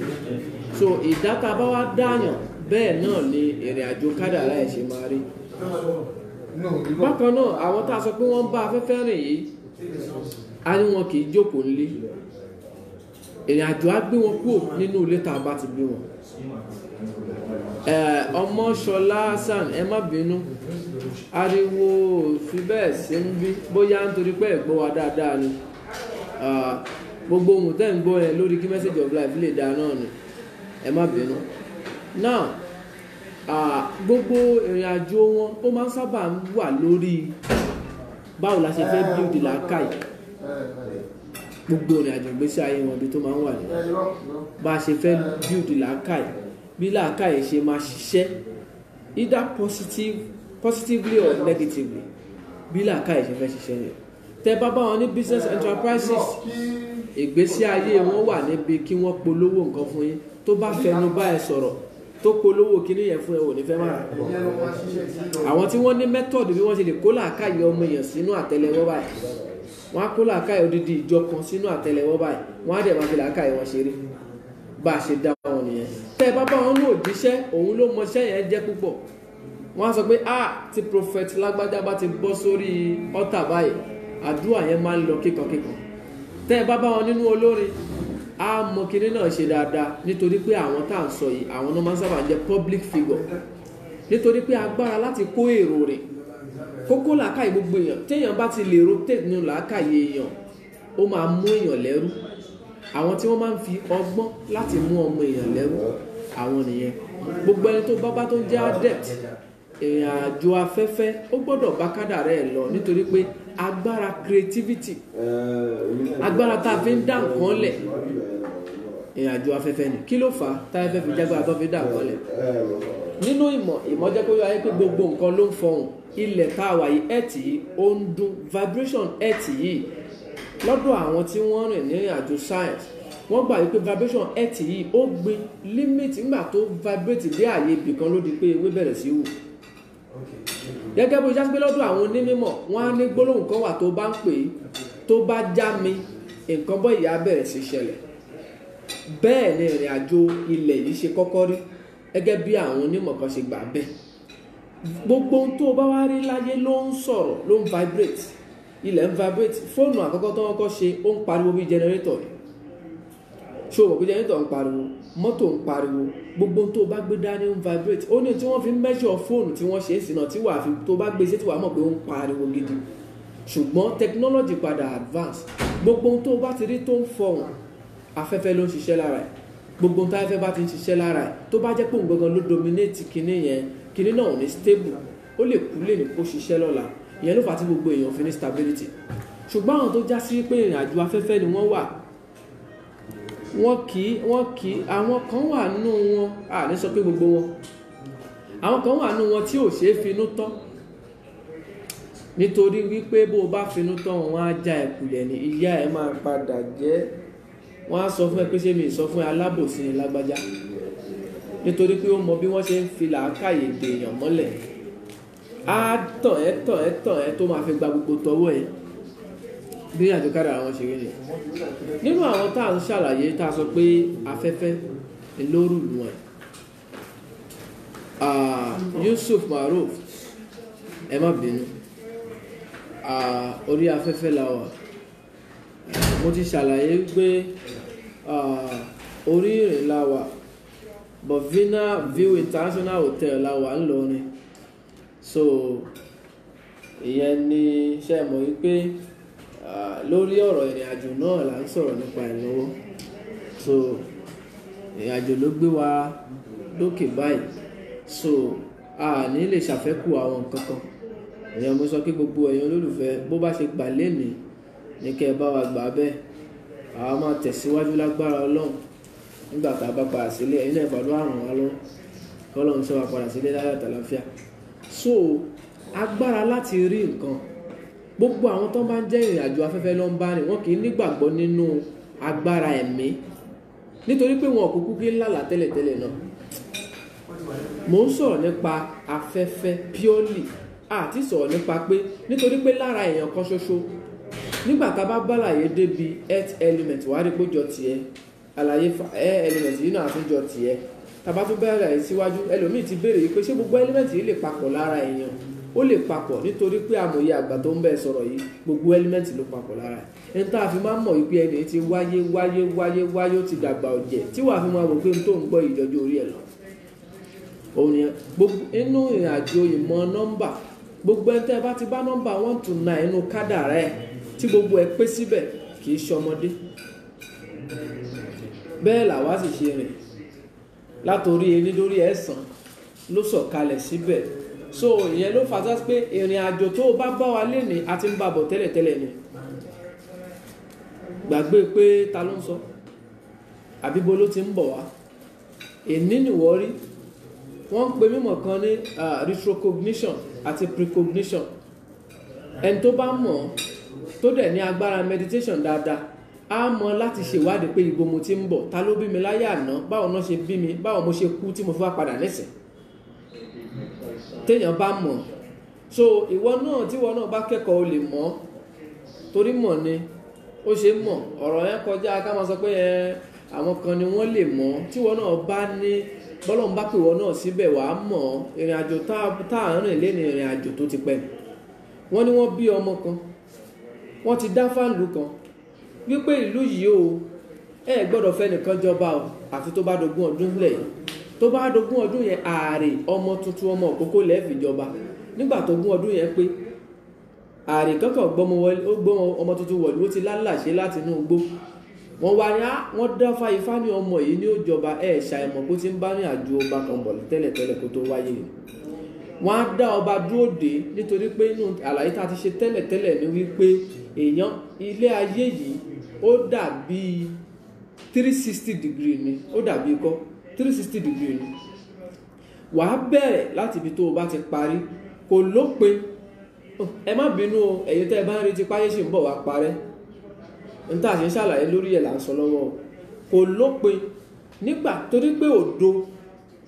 S1: so ìdáta bá wá dáyàn bẹ́ẹ̀ náà ni ìrìn àjò kádàrá ẹ̀ ṣe máa rí. Bákan náà àwọn tá a sọ pé wọ́n ń bá afẹ́fẹ́ rìn yìí a ní wọn kì í jókòó nílé, ìrìn àjò á gbé wọn kúrò nínú ilé tá a bá ti bí wọn. Ọmọ Ṣọlá Hassan ẹ má bínú, ariwo fi bẹ́ẹ̀ sí ń bí bóyá nítorí pé ẹ gbọ́ wa dáadáa ni gbogbo ohun tẹ́ ń gbọ́ yẹn lórí kí message of life lè dáa náà ni, ẹ má bínú. Now gbogbo ìrìn àjò wọn ó máa ń sábà wà lórí báwo la ṣe fẹ́ build làákàyè. Gbogbo ìrìn àjò ìgbésí ayé wọn bí tó máa ń wà ní bá a ṣe fẹ́ build làákàyè, bí làákàyè ṣe máa ṣiṣẹ́ either positively or negatively, bí làákàyè ṣe fẹ́ ṣiṣẹ́ yẹn. Tẹ́ bá bá wọn ní business enterprises, ìgbésí ayé wọn wà níbi kí wọ́n polówó nǹkan fún yín, tó bá fẹnu bá ẹ sọ̀rọ̀ tó polówó kíní yẹn fún ẹ ò ní fẹ́ máa rà. Àwọn tí wọ́n ní method bí wọ́n ṣe lè kó làákàyè ọmọ èèyàn sínú àtẹ́lẹwọ́ báyìí, wọ́n á kó làákàyè odidi ìjọ kan sínú àtẹ́lẹwọ́ báyìí, wọ́n á dẹ̀ máa fi làákàyè wọn ṣeré bá a ṣe dá wọn nìyẹn. Tẹ́ bá bá wọn ní òjíṣẹ́ òun ló mọṣẹ́ yẹn jẹ́ púpọ̀, wọ́n á sọ pé tí prophet lágbájá bá ti bọ́ sórí ọ́tà báyìí àdúrà yẹn máa ń lọ kíkankíkan. Tẹ́ bá bá wọn nínú olórin a mọ kíní náà ṣe dáadáa nítorí pé àwọn tá à ń sọ yìí àwọn náà máa ń sábà jẹ́ public figure, nítorí pé agbára láti kó èrò rẹ̀ kókó làákàyè gbogbo èèyàn téèyàn bá ti lè rotate nínú làákàyè èèyàn ó máa mú èèyàn lẹ́rú. Àwọn tí wọ́n máa ń fi ọgbọ́n láti mú ọmọ èèyàn lẹ́rú àwọn nìyẹn. Gbogbo ẹni tó bábá tó jẹ́ adept ìrìn àjò afẹ́fẹ́ ó gbọ́dọ̀ bá kádàrá ẹ̀ lọ, nítorí pé agbára creativity, agbára tá a fi ń dá nǹkan lẹ̀ ìrìn àjò afẹ́fẹ́ ni. Kí ló fà á tá a fẹ́ fi jágbára tó fi dá nǹkan lẹ̀? Nínú ìmọ̀ jẹ́ kó yọ ayé pé gbogbo nǹkan ló ń fọhùn. Ilẹ̀ tá a wà yìí earth yìí ó ń dún, vibration earth yìí lọ́dọ̀ àwọn tí wọ́n rìn ní ìrìn àjò science wọ́n gbà wípé vibration earth yìí ó gbin limit nígbà tó vibrate dé àyè ibìkan ló di pé ewé bẹ̀rẹ̀ sí wù. Gẹ́gẹ́ bó jásí pé lọ́dọ̀ àwọn onímọ̀ wọ́n á ní gbólóhùn kan wà tó bá ń pè é tó bá já mi nǹkan bọ́ ìyá bẹ̀rẹ̀ sí ṣẹlẹ̀. Bẹ́ẹ̀ ni ìrìn àjò ilẹ̀ yìí ṣe kọ́kọ́ rí, gẹ́gẹ́ bí àwọn onímọ̀ kan ṣe gbà bẹ́ẹ̀. Gbogbo ohun tó bá wá rí láyé ló ń sọ̀rọ̀, ló ń vibrate. Ilẹ̀ ń vibrate. Fóònù àkọ́kọ́ tó wọ́n kọ́ ṣe ó ń pariwo bí generator ni. Ṣé o mọ̀ pé generator ń pariwo, mọ́tò ń pariwo, gbogbo tó bá gbé dání ń vibrate. Ó ní tí wọ́n fi measure fóònù tí wọ́n ṣe é sí náà tí wàá fi tó bá gbé sí tí wàá mọ̀ pé ó ń pariwo gidi. Ṣùgbọ́n technology padà advance. Gbogbo tó bá ti rí tó ń fọhùn afẹ́fẹ́ ló ń ṣiṣẹ́ lára ẹ̀. Gbogbo tá afẹ́fẹ́ bá ti ń ṣiṣẹ́ lára ẹ̀ tó bá jẹ́ pé òun gangan ló dominate kinní yẹn, kinní náà ò ní stable, ó lè kú lè ní kó ṣiṣẹ́ lọ́la. Ìyẹn ló fà á tí gbogbo èèyàn fi ní stability. Ṣùgbọ́n àwọn tó já sí pé ìrìn àjò afẹ́fẹ́ ni wọ́n wà, wọ́n kì í àwọn kan wà nínú wọn, ní sọ pé gbogbo wọn, àwọn kan wà nínú wọn tí ò ṣeé finú tán, nítorí wípé bó o bá finú tán wọn á já ẹ̀kùlẹ̀ ní ìyá ẹ̀ máa padà jẹ́. Wọ́n á sọ fún ẹ pé ṣé mi sọ fún ẹ alábòsí ni lágbájá, nítorí pé ó mọ bí wọ́n ṣe ń fi làákàyè dè èèyàn mọ́lẹ̀. Á tàn ẹ́ tó máa fi gba gbogbo tọwọ́ ẹ̀ bí àjò kádàrá wọn ṣe rí ni. Nínú àwọn tá à ń ṣàlàyé tá a sọ pé afẹ́fẹ́ lóru lù wọn, Yusuf Maruf ẹ má bínú, orí afẹ́fẹ́ la wà. Mo ti ṣàlàyé pé orí ìrìn la wà, Bovina View International Hotel la wà ńlọrin. So ìyẹn ni ṣe mọ̀ wípé lórí ọ̀rọ̀ ìrìn àjò náà là ń sọ̀rọ̀ nípa ẹ̀ lọ́wọ́. So ìrìn àjò ló gbé wa lókè báyìí, so a ní lè ṣàfẹ́kù àwọn nǹkan kan. Ìyẹn mo sọ pé gbogbo ẹ̀yin olólùfẹ́ bó bá ṣe gbà lénìí ní kẹ́ ẹ bá wa gbà bẹ́ẹ̀, àwa máa tẹ̀síwájú lágbára Ọlọ́run nígbà tá a bá padà sílé. Ẹ̀yin náà ìbàdàn àrùn wa lọ́wọ́ kọ́lọ́run ṣọ́ wa padà sílé láyọ̀ àtàlàfíà. So agbára láti rí nǹkan, gbogbo àwọn tó bá ń jẹ́ ìrìn àjò afẹ́fẹ́ ló ń bá rìn, wọn kì í nígbàgbọ́ nínú agbára ẹ̀mí, nítorí pé wọn ò kúkú kí ń lálà tẹ́lẹ̀tẹ́lẹ̀ náà. Mo ń sọ̀rọ̀ nípa afẹ́fẹ́ purely, àti sọ̀rọ̀ nípa pé nítorí pé lára èèyàn kan ṣoṣo nígbà tá a bá bàlàyé débi earth element wàá rí pé jọ tiẹ̀ àlàyé air element yìí náà àtúnjọ tiẹ̀ tá a bá tún bẹ̀rẹ̀ àyè síwájú ẹlòmíì ti béèrè pé ṣé gbogbo element yìí lè papọ̀ lára èèyàn ó lè papọ̀ nítorí pé àmọ̀ye àgbà tó ń bẹ̀ sọ̀rọ̀ yìí gbogbo element ló papọ̀ lára ẹ̀ ẹni tá a fi máa ń mọ̀ wípé ẹni tí wáyé ó ti dàgbà ọ̀jẹ̀ tí wàá fi máa wò pé n tó ń gbọ́ ìjọjú orí ẹ̀ lọ òun yẹn gbogbo inú ìrìnàjò ìmọ̀ nọ́mbà gbogbo ẹni tẹ́ ẹ bá ti bá nọ́mbà 1 to 9 inú kádàrá ẹ̀ tí gbogbo ẹ̀ pé síbẹ̀ kì í ṣọmọdé bẹ́ẹ̀ làwa sì ṣe rìn látòrí ení lórí ẹ̀sán ló sọ̀kalẹ̀ síbẹ̀ so ìyẹn ló fà sá pé ìrìn àjò tó bá bá wa lénìí a ti ń bàbọ̀ tẹ́lẹ̀tẹ́lẹ̀ ni gbàgbé pé ta ló ń sọ àbíbo ló ti ń bọ̀ wá èní nìwọ́ rí wọ́n ń pe mímọ̀ kan ní retrocognition àti precognition ẹni tó bá mọ̀ tó dẹ̀ ní agbára meditation dáadáa á mọ̀ láti ṣèwádìí pé ibo mo ti ń bọ̀ ta ló bí mi láyé àná báwo náà ṣe bí mi báwo mo ṣe kú tí mo fi wá padà nísìn téèyàn bá mọ̀ so ìwọ náà tíwọ náà bá kẹ́kọ̀ọ́ o lè mọ̀ torí mọ̀ ni ó ṣe mọ̀ ọ̀rọ̀ yẹn kọjá ká máa sọ pé àwọn kan ni wọ́n lè mọ̀ tíwọ náà bá ní bọ́lọ̀ ń bá pè wọ́n náà síbẹ̀ wàá mọ̀ ìrìn àjò tá à ń rìn lé ní ìrìn àjò tó ti pẹ́ wọ́n ní wọ́n bí ọmọ kan wọ́n ti dá fáàlù kan wípé ìlú yìí o ẹ gbọ́dọ̀ fẹ́ nìkan jọba o àfi tó bá dogún ọdún lẹ̀ tó bá dogún ọdún yẹn ààrẹ ọmọ tuntun ọmọ òkókó lẹ́ẹ̀fì jọba nígbà tó gún ọdún yẹn pé ààrẹ kankan gbọ́mọ ọmọ tuntun wọ̀lú ó ti lálàṣe láti inú igbó wọ́n wá ní wọ́n dá Ifá ní ọmọ yìí ní ó jọba ẹ̀ ṣàìmọ̀ kó ti ń bá ní àjò ọba kan bọ̀ tẹ́lẹ̀tẹ́lẹ̀ kó tó wáyé wọ́n á dá ọba dúró dé nítorí pé inú àlàyé tá a ti ṣe tẹ́lẹ̀tẹ́lẹ̀ ní wípé èèyàn ilé ayé yìí ó dàbí 360 degree ni ó dàbí ikọ́ 360 degree ni wàá bẹ̀rẹ̀ láti ibi tó o bá ti parí kò lópin ẹ má bínú ẹ̀yin tẹ́ ẹ bá ń retí páyé ṣì ń bọ̀ wá parẹ́ n tá a ṣe ń ṣàlàyé lórí ẹ̀ là ń sọ lọ́wọ́ kò lópin nígbà torí pé òdo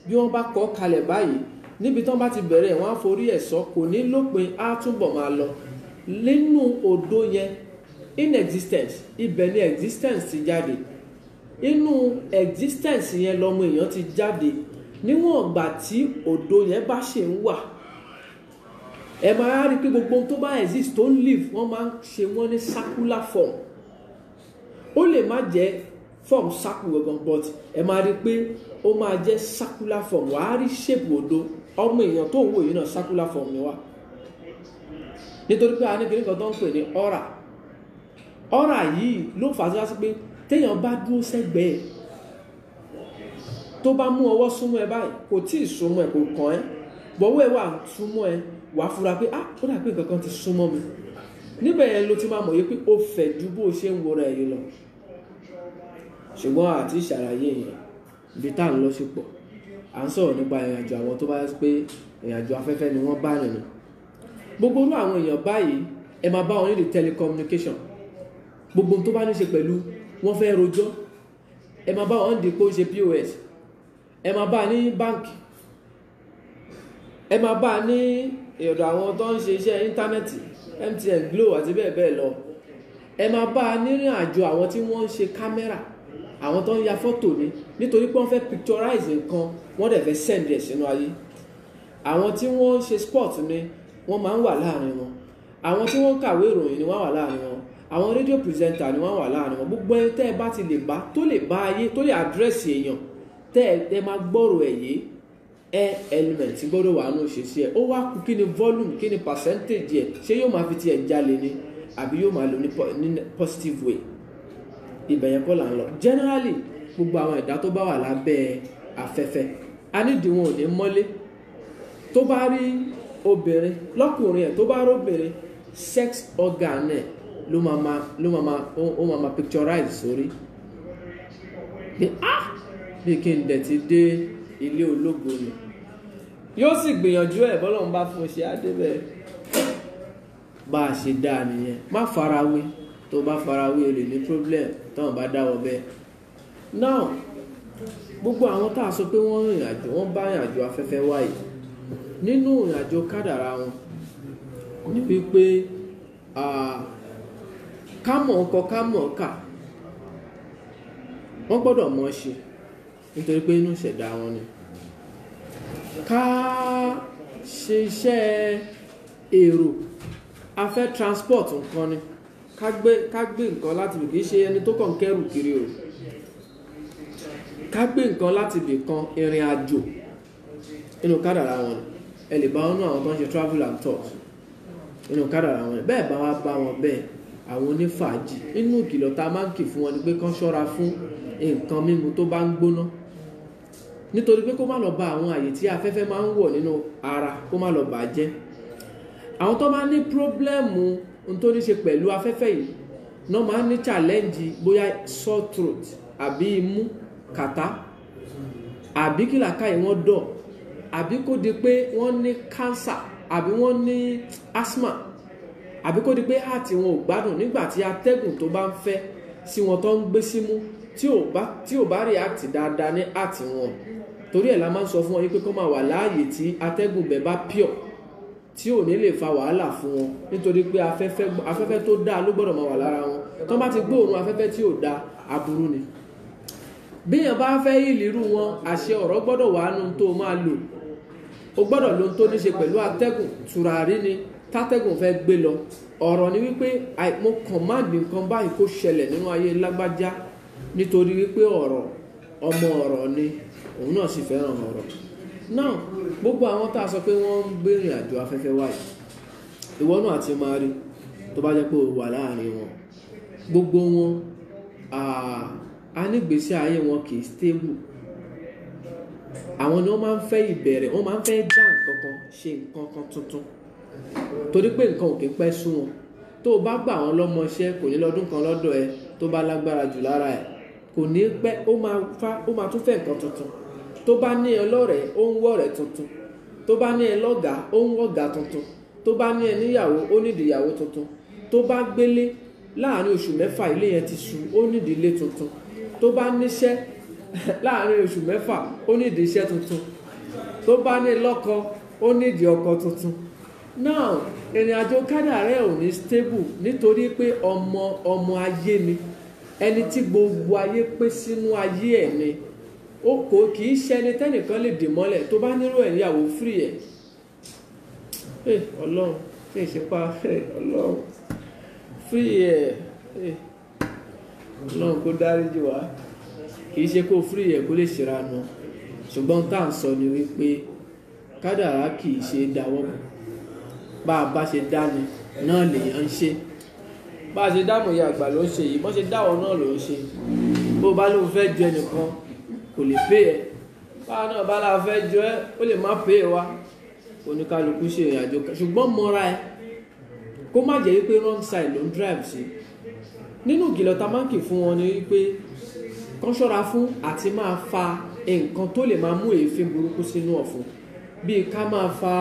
S1: bí wọ́n bá kọ́ kalẹ̀ báyìí níbi tí wọ́n bá ti bẹ̀rẹ̀ wọ́n á forí ẹ̀ sọ kò ní lópin á túbọ̀ máa lọ nínú òdo yẹn inexistence ibẹ̀ ni existence ti jáde inú existence yẹn lọmọ èèyàn ti jáde níwọ̀n ìgbà tí òdo yẹn bá ṣe ń wà ẹ máa rí pé gbogbo tó bá exist tó ń live wọ́n máa ń ṣe wọ́n ní circular form ó lè má jẹ́ form circle gangan but ẹ máa rí pé ó máa jẹ́ circular form wàá rí shape òdo ọmọ èèyàn tó ń wò yìí náà circular form ni wá nítorí pé a ní kíní kan tó ń pè ní aura yìí ló fà á sí pé téèyàn bá dúró sẹ́gbẹ̀ẹ́ tó bá mú ọwọ́ súnmọ́ ẹ báyìí kò tí ì súnmọ́ ẹ kò kàn ẹ́ bọ̀wọ́ ẹ wà súnmọ́ ẹ wàá fura pé ó dà pé nǹkan kan ti súnmọ́ mi níbẹ̀ yẹn ló ti máa mọ̀ yé pé ó fẹ̀ ju bó ṣe ń wọra ẹ̀yìn lọ ṣùgbọ́n àti ìṣàlàyé yẹn ibi tá à ń lọ sí pọ̀ à ń sọ̀rọ̀ nípa ìrìnàjò àwọn tó bá yẹ pé ìrìnàjò afẹ́fẹ́ ni wọ́n bá rìn gbogbo irú àwọn èèyàn báyìí ẹ máa bá wọn nílò telecommunication gbogbo tó bá ní ṣe pẹ̀lú wọ́n fẹ́ rojọ́ ẹ máa bá wọn dìpò ṣe POS ẹ máa bá ní báǹkì ẹ máa bá ní ọ̀dọ̀ àwọn tó ń ṣe iṣẹ́ íńtánẹ́ẹ̀tì MTN Glo àti bẹ́ẹ̀ bẹ́ẹ̀ lọ ẹ máa bá nírìn àjò àwọn tí wọ́n ń ṣe kámẹ́rà àwọn tó ń ya fọ́tò ní nítorí pé wọ́n fẹ́ picturize nǹkan wọ́n dẹ̀ fẹ́ send ẹ̀ sínú ayé àwọn tí wọ́n ń ṣe sport ni wọ́n máa ń wà láàrin wọn àwọn tí wọ́n ń kàwé ìròyìn ni wọ́n wà láàrin wọn àwọn rédíò pírẹsẹ̀ntà ni wọ́n wà láàrin wọn gbogbo ẹni tẹ́ ẹ bá ti lè bá tó lè bá ayé tó lè àdírẹ́sì èèyàn tẹ́ ẹ máa gbọ́rọ̀ ẹ̀ yé element gbọ́dọ̀ wà nù ṣe sí ẹ ó wá kú kí ni volume kí ni percentage ẹ ṣé yóò máa fi tiẹ̀ jalè ni àbí yóò máa lò ní positive way ibẹ̀ yẹn kọ́ là ń lọ generally gbogbo àwọn ẹ̀dá tó bá wà lábẹ́ afẹ́fẹ́ a nídìí wọn ò ní mọ́lé tó bá rí obìnrin lọ́kùnrin ẹ̀ tó bá róbìnrin sex organ ẹ̀ ló máa picturize sórí bí kí n dẹ̀ ti dé ilé ológo ni yóò sì gbìyànjú ẹ̀ bọ́lọ́run bá fún un ṣe adébẹ̀ bá a ṣe dáa nìyẹn má farawé tó bá farawé o lè ní problem táwọn bá dáwọ́ bẹ́ẹ̀ now gbogbo àwọn tá a sọ pé wọ́n rìnrìn àjò wọ́n bá rìn àjò afẹ́fẹ́ wáyé nínú ìrìn àjò kádàrá wọn ní wípé ká mọ̀ ọkọ ká mọ̀ ọkà wọ́n gbọ́dọ̀ mọ̀ ṣe nítorí pé inú ìṣẹ̀dá wọn ni. Ká ṣe iṣẹ́ èrò afẹ́ transport nǹkan ni ká gbé nǹkan láti bì kì í ṣe ẹni tó kàn kẹ́rù kiri o. Ká gbé nǹkan láti bì kan ìrìn àjò inú kádàrá wọn ni. Ẹ lè bá wọn nú àwọn tó ń ṣe travel and tours inú kádàrá wọn ni. Bẹ́ẹ̀ bá wá bá wọn bẹ́ẹ̀ àwọn onífàájì inú ìkìlọ̀ tá a máa ń kì fún wọn ni pé kán ṣọ́ra fún nǹkan mímu tó bá ń gbóná nítorí pé kó má lọ ba àwọn àyè tí afẹ́fẹ́ máa ń wọ̀ nínú ara kó má lọ bàjẹ́. Àwọn tó máa ń ní pírọ́blẹ́mù ohun tó ní ṣe pẹ̀lú afẹ́fẹ́ yìí náà máa ń ní challenge bóyá sore throat àbí imú kàtá àbí kí làákàyè wọn dọ̀ àbí kó di pé wọ́n ní cancer àbí wọ́n ní asthma àbí kó di pé heart wọn ò gbádùn nígbà tí atẹ́gùn tó bá ń fẹ́ sí wọn tó ń gbé símú tí ò bá react dáadáa ní heart wọn. Torí ẹ̀ la máa ń sọ fún wọn pé kó máa wà láàyè tí atẹ́gùn bẹ̀ bá pure tí ò ní lè fa wàhálà fún wọn nítorí pé afẹ́fẹ́ tó dáa ló gbọ́dọ̀ máa wà lára wọn. Tó bá ti gbóòórùn afẹ́fẹ́ tí ò dáa aburú ni. Bí èèyàn bá fẹ́ ìlérú wọn àṣẹ ọ̀rọ̀ gbọ́dọ̀ wà nù tó máa lò. O gbọ́dọ̀ lo tó ní ṣe pẹ̀lú atẹ́gùn tùràrí ni tátẹ́gùn fẹ́ gbé lọ. Ọ̀rọ̀ ni wípé mo command nǹkan báyìí kó ṣẹlẹ̀ nínú ayé lágbájá nítorí wípé ọ̀rọ̀ ọmọ ọ̀rọ̀ ni òun náà sì fẹ́ràn ọ̀rọ̀. Náà gbogbo àwọn tá a sọ pé wọ́n ń gbé ìrìn àjò afẹ́fẹ́ wáyé ìwọ náà àti máa rí tó bá jẹ́ pé o wà láàrin wọn. Gbogbo wọn a nígbésí ayé wọn kì í stable. Àwọn ni wọ́n máa ń fẹ́ ìbẹ̀rẹ̀ wọ́n máa ń fẹ́ dá nǹkan kan ṣe nǹkan kan tuntun torí pé nǹkan ò kí pẹ́ sú wọn. Tó o bá gbà wọ́n lọ́mọ iṣẹ́ kò ní lọ́dún kan lọ́dọ̀ ẹ tó bá lágbára jù lára ẹ̀ kò ní pẹ́ ó máa tún fẹ́ nǹkan tuntun. Tó bá ní ẹ lọ́rẹ̀ẹ́ ó ń wọ̀rẹ́ tuntun. Tó bá ní ẹ lọ́gàá ó ń wọ̀gàá tuntun. Tó bá ní ẹ níyàwó ó nídìí ìyàwó tuntun. Tó bá gbélé láàárín oṣù mẹ́fà ilé yẹn ti sú ó nídìí ilé tuntun. Tó bá níṣẹ́ láàárín oṣù mẹ́fà ó nídìí iṣẹ́ tuntun. Tó bá ní lọ́kọ ó nídìí ọkọ tuntun. Now ìrìn àjò kádàrá ẹ̀ ò ní stable nítorí pé ọmọ ayé ni ẹni tí gbogbo ayé pé sínú ayé ẹ̀ ni ó kò kì í ṣe ẹni tẹ́nìkan lè dì mọ́lẹ̀. Tó bá nírò ẹ̀ níyàwó free ẹ̀ ọlọ́run tí ì ṣe pa ọlọ́run free ẹ̀ ọlọ́run kó dáríjì wá kì í ṣe kó free ẹ̀ kó lè ṣèrànà ṣùgbọ́n tá à ń sọ ni wípé kádàrá kì í ṣe dáwọ́ bá a bá ṣe dání náà lèèyàn ń ṣe. Bá a ṣe dámọ̀ ìyá àgbà ló ń ṣe yìí bọ́n ṣe dáwọ́ náà ló ń ṣe. Bó bá lóun fẹ́ jẹ nìkan kò lè pé ẹ báwa náà bá láà fẹ́ jọ ẹ́ ó lè má pé ẹ wá oníkálukú ṣe ìrìn àjò ṣùgbọ́n mọ́ra ẹ kó má jẹ́ wípé wrong side ló ń drive sí. Nínú ìkìlọ̀ tá máa ń kì fún wọn ni wípé kán ṣọ́ra fún àti máa fa nǹkan tó lè máa mú èéfín burúkú sínú ọ̀fun bíi ká máa fa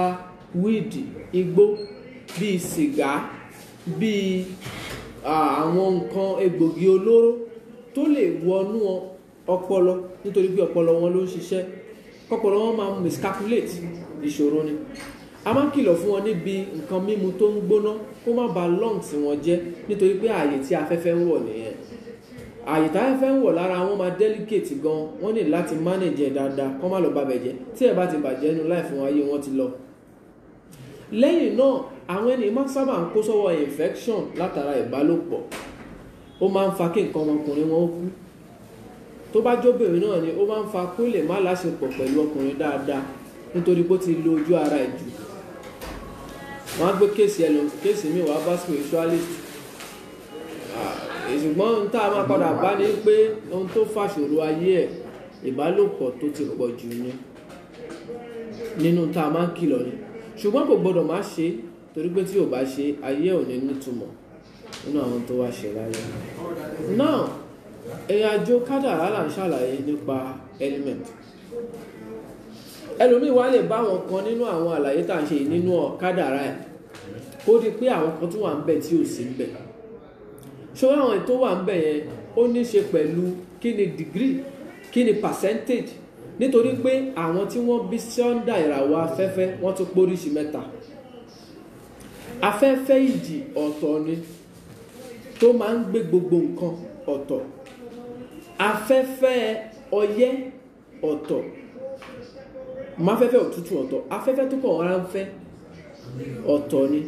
S1: wíìdì igbó bíi sìgá bíi àwọn nǹkan egbògi olóró tó lè wọnú ọpọlọ nítorí pé ọpọlọ wọn ló ń ṣiṣẹ́ kọ́pọlọ wọn máa miscalculate ìṣòro ni. A máa ń kìlọ̀ fún wọn níbi nǹkan mímu tó ń gbóná kó má ba lungs wọn jẹ́ nítorí pé ààyè tí afẹ́fẹ́ ń wọ̀ nìyẹn. Ààyè tí afẹ́fẹ́ ń wọ̀ lára wọn máa delicate gan wọ́n ní láti manage ẹ̀ dáadáa kó má lọ bá bẹ̀ jẹ́ tí ẹ̀ bá ti bàjẹ́ nínú láì fún ayé wọn ti lọ. Lẹ́yìn náà àwọn ẹni máa ń sábà ń kó sọ́wọ́ infection látara ìbálòpọ̀ ó máa ń fa kí nǹkan ọmọkùnrin wọn kú. Tó bá jóbìnrin náà ni ó máa ń fa kó lè má láṣepọ̀ pẹ̀lú ọkùnrin dáadáa nítorí pé ó ti lo ojú ara ẹ̀ jù. Wọ́n á gbé kéèsì mi wá bá spiritualist. Ṣùgbọ́n tá a máa padà bá ní pé ohun tó fàṣòro ayé ẹ̀ ìbálòpọ̀ tó ti pọ̀ jù ni nínú tá a máa ń kìlọ̀ ni. Ṣùgbọ́n kò gbọdọ̀ má ṣe torí pé tí ò bá ṣe ayé ò ní nítumọ̀ nínú àwọn tó wá ṣe láyé. Náà ìrìn àjò kádàrá là ń ṣàlàyé nípa element. Ẹlòmíì wá lè bá àwọn kan nínú àwọn àlàyé tá à ń ṣe nínú kádàrá ẹ̀ kó di pé àwọn kan tó wà ń bẹ̀ tí ò sí ń bẹ̀. Ṣùgbọ́n àwọn tó wà ń bẹ̀ yẹn ó ní ṣe pẹ̀lú kí ni degree kí ni percentage nítorí pé àwọn tí wọ́n bí sọ́ndà ìràwọ̀ afẹ́fẹ́ wọ́n tún póríṣi mẹ́ta. Afẹ́fẹ́ ìjì ọ̀tọ̀ ni tó máa ń gbé gbogbo nǹkan ọ̀tọ̀, afẹ́fẹ́ ọyẹ́ ọ̀tọ̀, máfẹ́fẹ́ òtútù ọ̀tọ̀, afẹ́fẹ́ tó kàn rán fẹ́ ọ̀tọ̀ ni.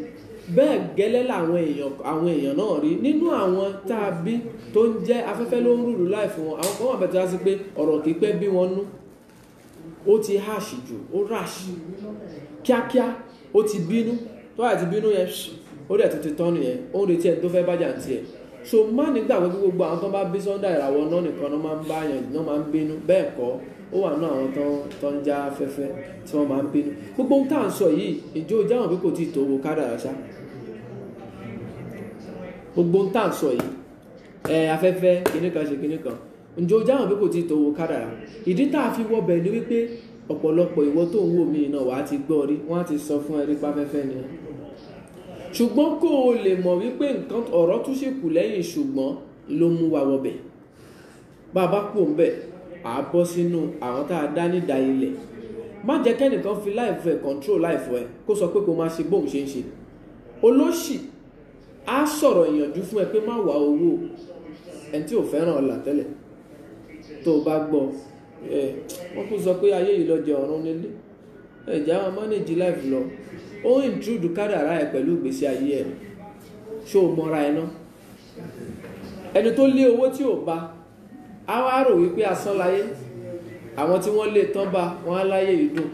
S1: Bẹ́ẹ̀ gẹ́lẹ́ làwọn èèyàn náà rí nínú àwọn tá a bí tó ń jẹ́ afẹ́fẹ́ ló ń rúlù láì fún wọn. Àwọn kan wà bẹ́ẹ̀ tó yá sí pé ọ̀rọ̀ kìí pẹ́ bí wọ́n nú, ó ti háàṣì jù, ó ráṣì kíákíá, ó ti bínú, tó àti bínú yẹn ó dẹ̀ tó ti tán nìyẹn, ó ń retí ẹ̀ tó fẹ́ bájà ti ẹ̀. So má nígbàgbọ́ pé gbogbo àwọn tó bá bí sọ́ndà ìràwọ̀ náà nìkan náà máa ń bá yàn náà máa ń bínú, bẹ́ẹ̀ kọ́, ó wà náà àwọn tó ń já afẹ́fẹ́ tí wọ́n máa ń bínú. Gbogbo ohun tá à ń sọ yìí, ìjọ jáwọn pé kò tí ì tó wo kádàrá ṣá. Gbogbo ohun tá à ń sọ yìí, afẹ́fẹ́ kìnnìkan ṣe kìnnìkan, ìjọ jáwọn pé kò tí ì tó wo kádàrá. Ìdí tá a fi wọbẹ̀ ni wípé ọ̀pọ̀lọpọ̀ ìwọ tó ń wò mí náà wàá ti gbọ́ rí, wọ́n á ti sọ fún ẹ nípa afẹ́fẹ́ ni. Ṣùgbọ́n kó o lè mọ̀ wípé nǹkan ọ̀rọ̀ tún ṣe kù lẹ́yìn ṣùgbọ́n ló mú wa wọbẹ̀. Bá a bá kú òun bẹ̀, à á bọ́ sínú àwọn tá a dá nídà ilẹ̀. Má jẹ́ kẹ́nìkan fi láìfọ̀ ẹ̀ control láìfọ̀ ẹ̀ kó sọ pé kó máa ṣe bóun ṣe ń ṣe. Olóṣì á sọ̀rọ̀ ìyànjú fún ẹ pé má wá owó ẹni tí ò fẹ́ràn ọ̀là tẹ́lẹ̀. Tó o bá gbọ́ wọ́n kún sọ pé ayé yìí lọ jẹ ọ̀run nílé, ẹ̀jẹ̀ àwọn manage life lọ, ó ń intrude kádàrá ẹ̀ pẹ̀lú ìgbésí ayé ẹ̀. Ṣó o mọ́ra ẹ náà? Ẹni tó lé owó tí ò bá á wá rò wípé asán láyé, àwọn tí wọ́n lé tán bá wọn á láyé yìí dùn,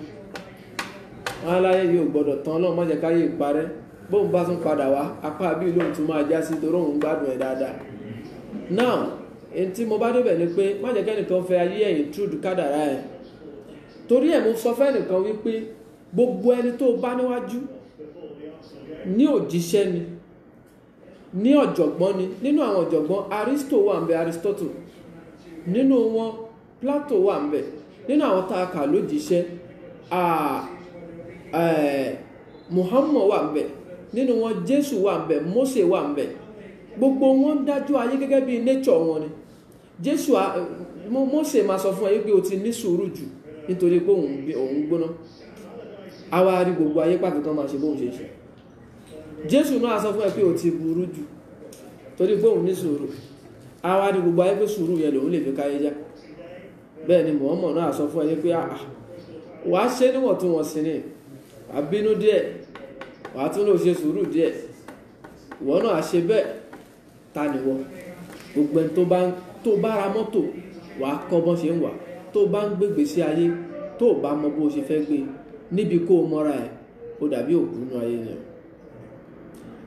S1: wọn á láyé yìí ò gbọ́dọ̀ tán náà, má jẹ́ káyé ìparẹ́, bóun bá tún padà wá apá bí lóun tún máa já sí torí òun gbádùn ẹ̀ dáadáa. Now èyí tí mo bá débẹ̀ ni pé má jẹ́ kẹ́nìkan fẹ́ ayé ẹ̀yìn intrude kádàrá ẹ̀. Torí ẹ̀ mo sọ fẹ́nìkan wípé gbogbo ẹni tó bá níwájú ní òjíṣẹ́ ni, ní ọ̀jọ̀gbọ́n ni. Nínú àwọn ọ̀jọ̀gbọ́n Aristo wà ń bẹ, Aristotle, nínú wọn Plato wà ń bẹ, nínú àwọn tá a kà lójíṣẹ́ Muhammad wà ń bẹ, nínú wọn Jésù wà ń bẹ, Mósè wà ń bẹ. Gbogbo wọn dájú ayé gẹ́gẹ́ bí nature wọn ni. Jésù Mósè máa sọ fún ẹ pé o ti ní sùúrù jù nítorí pé òun gbóná. A wá rí gbogbo ayé pàtó kan máa ṣe bóun ṣe ṣe. Jésù náà sọ fún ẹ pé o ti burú jù torí pé òun ní sùúrù. A wá rí gbogbo ayé pé sùúrù yẹn lòun lè fi káyé já. Bẹ́ẹ̀ ni Muhammad náà sọ fún ẹ pé wàá ṣe níwọ̀ntúnwọ̀nsì ni, wàá bínú díẹ̀, wàá tún lò ṣe sùúrù díẹ̀. Ìwọ náà ṣe bẹ́ẹ̀. Ta ni wọ́n? Gbogbo ẹni tó bá ra mọ́tò wà á kọ́ bọ́n ṣe ń wà, tó bá ń gbégbé sí ayé tó bá mọ bó ṣe fẹ́ gbé níbi kó o mọ́ra ẹ̀, ó dàbí òkú nínú ayé ni.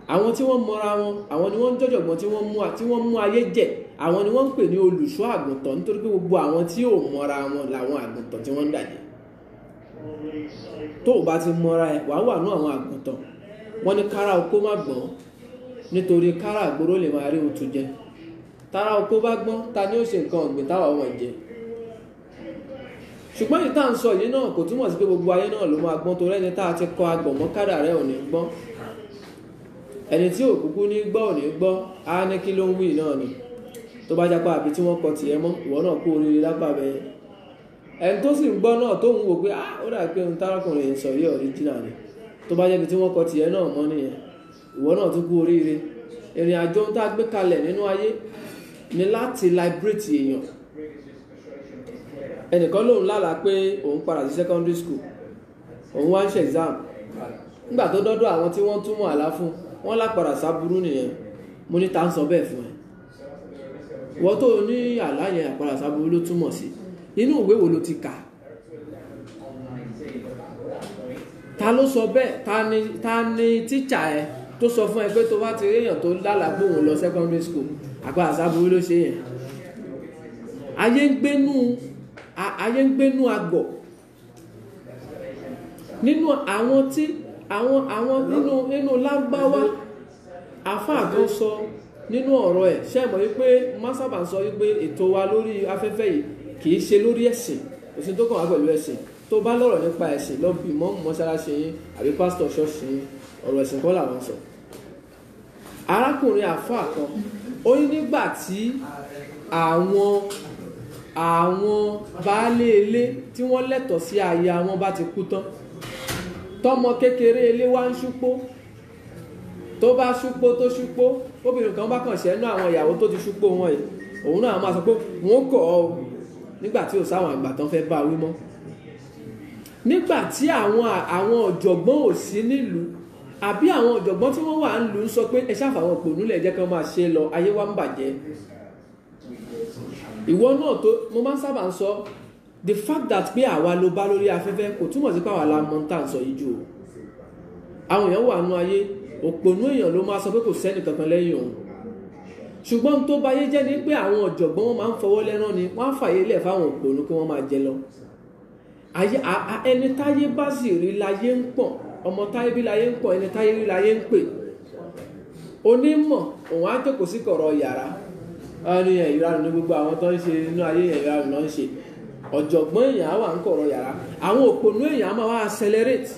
S1: Àwọn tí wọ́n mọ́ra wọn, àwọn ni wọ́n ń jọ́jọ̀gbọ́n tí wọ́n mú ayé jẹ, àwọn ni wọ́n ń pè ní olùṣọ́ àgùntàn, nítorí pé gbogbo àwọn tí ò mọ́ra wọn làwọn àgùntàn tí wọ́n ń dàjẹ́. Tó o bá ti mọ́ra ẹ̀ wàá wà ní àwọn àgùntàn. Wọ́n ní kára oko má gbọ́n nítorí kára àgbòrò lè máa rí òtún jẹ. Tára oko bá gbọ́n, ta ni ó ṣe nǹkan ọ̀gbìn táwa wọn jẹ? Ṣùgbọ́n ìta ń sọ yìí náà kò túmọ̀ sí pé gbogbo ayé náà ló máa gbọ́n, torí ẹni tá a ti kọ agbọ̀mọ́ kádàrá rẹ̀ ò ní gbọ́n. Ẹni tí òkúkú ní gbọ́ ò ní gbọ́, á ní kí ló ń wí náà ni. Tó bá jápá àbí tí wọ́n kọ tiẹ̀ mọ́, ìwọ náà kú oríire lápá bẹ́ẹ̀. Ẹni tó sì ń gbọ́ náà tó ń wò pé ó dà pé ohun tárákùnrin yẹn sọ yìí original ni. Tó bá jẹ́ bí tí wọ́n kọ tiẹ̀ náà mọ́ nìyẹn, ìwọ náà tún kú oríire. Ìrìn àjò tá a gbé kalẹ̀ nínú ayé ni láti liberate èèyàn. Ẹnìkan lòun lálàá pé òun padà sí secondary school, òun wá ń ṣe exam. Nígbà tó dọ́dọ̀ àwọn tí wọ́n túmọ̀ àlá fún, wọ́n lápadà sáburú nìyẹn. Mo ní ta ń sọ bẹ́ẹ̀ fún ẹ. Ìwọ tó ní àlá yẹn àpadà sáburú ló túmọ̀ sí. Inú ìwé wo ló ti kà? Ta ló sọ bẹ́ẹ̀? Ta ni tíṣà ẹ tó sọ fún ẹ pé tó bá ti rí èèyàn tó lálàá pé òun lọ secondary school àpadà sáburú ló ṣe yẹn? Ayé ń gbénú àgọ̀. Nínú àwọn tí nínú Lárúbáwá àfáà kan sọ nínú ọ̀rọ̀ ẹ̀, ṣé mọ̀ wípé másábà sọ wípé ètò wa lórí afẹ́fẹ́ yìí kìí ṣe lórí ẹ̀sìn, òsìn tó kàn wá pẹ̀lú ẹ̀sìn. Tó bá lọ́rọ̀ nípa ẹ̀sìn lọ bí mọ́ mọ́ṣáláṣí yín àbí pásítọ̀ ṣọ́ọ̀ṣì yín, ọ̀rọ̀ ẹ̀sìn kọ́ làwọn sọ. Arákùnrin àfáà kan ó ní nígbà tí àwọn baálé ilé tí wọ́n lẹ́tọ̀ọ́ sí aya wọn bá ti kú tán, tọmọ kékeré ilé wá ń ṣúpó tó tó bá ṣúpó tó ṣúpó obìnrin kan bá kàn ṣẹ́nu àwọn ìyàwó tó ti ṣúpó wọn yìí òun náà máa sọ pé wọ́n kọ̀ ọ́ nígbà tí ò sáwọn àgbà tán fẹ́ bá wí mọ́ nígbà tí àwọn ọ̀jọ̀gbọ́n ò sí nílùú àbí àwọn ọ̀jọ̀gbọ́n tí wọ́n wà ń lù ń sọ pé ẹ ṣàfàwọn òpònúlẹ̀ jẹ́ kan máa ṣe lọ ayé wa ń bàjẹ́ ìwọ náà tó mo máa ń sábà ń sọ the fact that pé àwa ló bá lórí afẹ́fẹ́ kò túmọ̀ sí pé àwa la mọ̀ tá à ń sọ yìí jù o àwọn èèyàn wà nú ayé òpònú èèyàn ló máa sọ pé kò sẹ́ni kankan lẹ́yìn òun ṣùgbọ́n tó bá yé jẹ́ ní pé àwọn ọ̀jọ̀gbọ́n wọn máa ń fọwọ́ lẹ́rán ni wọ́n á fàyè lẹ̀ fáwọn òpònú kí wọ́n máa jẹ lọ ẹni táyé bá sì rí láyé ń pọ̀ ọmọ táyé bí láyé ń pọ̀ ẹni táyé rí láyé ń pè onímọ̀ òun á jókòó sí kọ̀rọ̀ yàrá ní ìranù ní gbogbo àwọn tó ń ṣe inú ayé ìranù náà ń ṣe ọ̀jọ̀gbọ́n èèyàn á wà ń kọ̀rọ̀ yàrá àwọn òpònú èèyàn á máa wá accelerate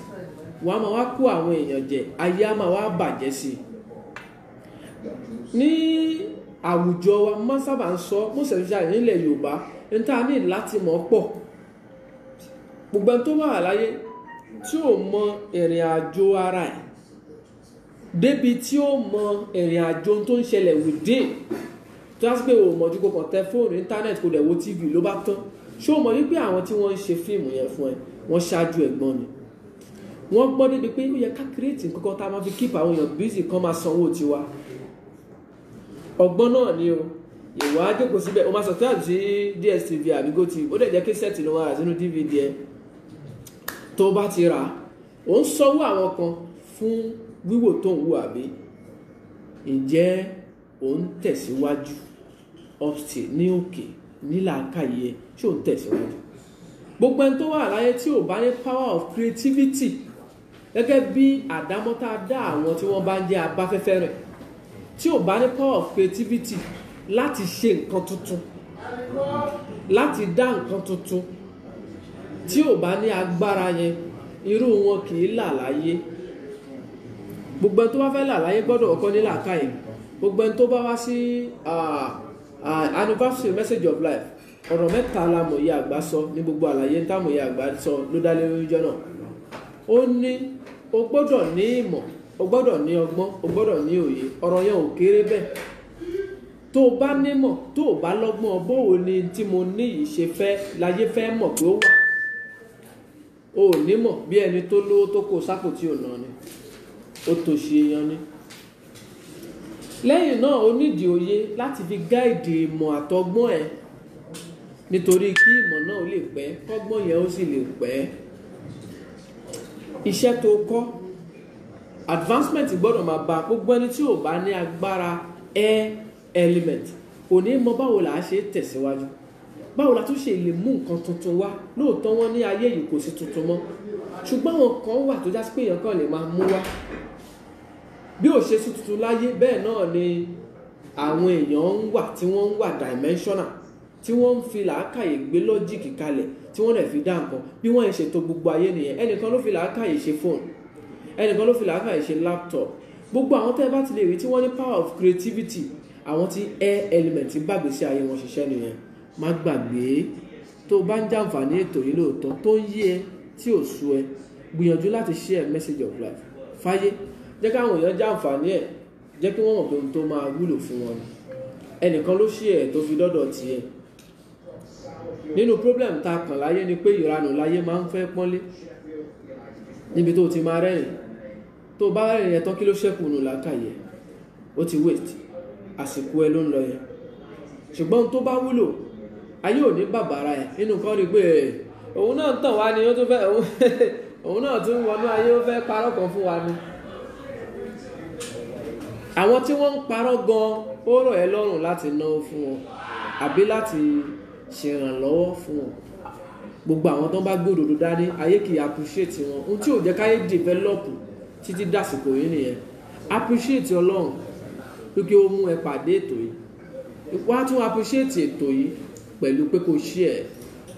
S1: wọ́n á máa wá kó àwọn èèyàn jẹ ayé á máa wá bàjẹ́ sí i ní àwùjọ wa máa sábà ń sọ most especially nílẹ̀ Yorùbá ní tá a ní láti mọ̀ pọ̀ gbogbo ẹni tó wà láyé tí ò mọ ìrìn àjò ara ẹ̀ débi tí ó mọ ìrìn àjò tó ń ṣẹlẹ̀ within tó yá sí pé o mọ̀ ju kò kàn tẹ fóònù íńtánẹ́ẹ̀tì kò dẹ̀ wo tv ló bá tán ṣé o mọ̀ wípé àwọn tí wọ́n ń ṣe fíìmù yẹn fún ẹ wọ́n ṣáájú ẹ̀gbọ́n ni wọ́n gbọ́ débi pé ó yẹ ká kírètì nǹkan tá a máa fi keep àwọn èèyàn busy kan máa sanwó tiwa ọgbọ́n náà ni o ìwà àjòkó síbẹ̀ o máa subscribe sí DSTV àbí GoTV ó dẹ̀ jẹ́ kí sẹ́ẹ̀tì ló wà sínú DVD ẹ tó bá ti rà ó ń sanwó àwọn kan fún wíwò tó ń wò àbí ǹjẹ́ ó ń tẹ̀síwájú upstate ní òkè nílàákàyè tí ó ń tẹ̀síwájú gbogbo ẹni tó wà láyé tí ò bá ní power of creativity gẹ́gẹ́ bí àdámọ́tá dá àwọn tí wọ́n bá ń jẹ́ abáfẹ́fẹ́ rẹ̀ tí ò bá ní power of creativity láti ṣe nǹkan tuntun láti dá nǹkan tuntun tí ò bá ní agbára yẹn irú wọn kì í là láyé gbogbo ẹni tó bá fẹ́ là láyé gbọ́dọ̀ ọkọ ní làákàyè gbogbo ẹni tó bá wá sí anniversary message of life ọ̀rọ̀ mẹ́ta la mòye àgbà sọ ní gbogbo àlàyé tá mòye àgbà sọ ló dá lé lórí jọ náà ó ní o gbọ́dọ̀ ní ìmọ̀ o gbọ́dọ̀ ní ọgbọ́n o gbọ́dọ̀ ní òye ọ̀rọ̀ yẹn ò kéré bẹ́ẹ̀ tó o bá nímọ̀ tó o bá lọ́gbọ́n bóò ni tí mo ní yìí ṣe fẹ́ láyé fẹ́ mọ̀ pé ó wà o ò nímọ̀ bí ẹni tó lówó tó kó sápò tí ò ná ni ó tó ṣe èèyàn ni lẹ́yìn náà o nídìí òye láti fi gáìdì ìmọ̀ àtọgbọ́n ẹ̀ nítorí kí ìmọ̀ náà lè pẹ́ kọ́gbọ́n yẹn ó sì lè pẹ́ iṣẹ́ tó kọ́ advancement gbọ́dọ̀ máa bá gbogbo ẹni tí ò bá ní agbára air element kò ní mọ báwo là á ṣe tẹ̀síwájú báwo la tún ṣe lè mú nǹkan tuntun wá lóòótọ́ wọn ní ayé yìí kò sí tuntun mọ́ ṣùgbọ́n àwọn kan wà tó já sí pé èèyàn kan lè máa mú wá bí ò ṣe sí tuntun láyé bẹ́ẹ̀ náà ni àwọn èèyàn ń wà tí wọ́n ń wà dimensional tí wọ́n ń fi làákàyè gbé lọ́jíìkì kalẹ̀ tí wọ́n dẹ̀ fi dá nǹkan bí wọ́n ń ṣètò gbogbo ayé nìyẹn ẹnìkan ló fi làákàyè ṣe fóònù ẹnìkan ló fi làákàyè ṣe laptop gbogbo àwọn tẹ́ bá ti lè rí tí wọ́n ní power of creativity àwọn tí air element gbàgbé sí ayé wọn ṣiṣẹ́ nìyẹn má gbàgbé tó bá ń jàǹfààní ètò yìí lóòótọ́ tó ń yé ẹ tí ò sú ẹ gbìyànjú láti share message of life fáyé jẹ́ káwọn èèyàn jàǹfààní ẹ̀ jẹ́ kí wọ́n mọ̀ pé ohun tó máa wúlò fún wọn ẹnìkan ló share ẹ̀ tó fi dọ́dọ̀ tiẹ̀ nínú problem tá a kàn láyé ni pé ìranù láyé máa ń fẹ́ pọ́nlé níbi tó ti máa rẹ́rìn tó bá rẹ́rìn yẹn tán kí ló ṣẹ́kù nù lákàyè ó ti waste àsìkò ẹ ló ń lọ yẹn ṣùgbọ́n tó bá wúlò ayé ò ní bàbàrà ẹ̀ nínú kan rí pé òun náà tàn wá ni ó tún fẹ́ òun náà tún wọnú ayé ó fẹ́ parọ́ kan fún wa ni àwọn tí wọ́n ń parọ́ gan ó rọ̀ ẹ́ lọ́rùn láti náwó fún wọn àbí láti ṣèrànlọ́wọ́ fún wọn gbogbo àwọn tó bá gbòdòdó dání ayé kì í appreciate wọn ohun tí ò jẹ́ káyé develop títí dàsìkò yìí nìyẹn appreciate ọlọ́run pé ó mú ẹ pàdé ètò yìí wá tún appreciate ètò yìí pẹ̀lú pé kò share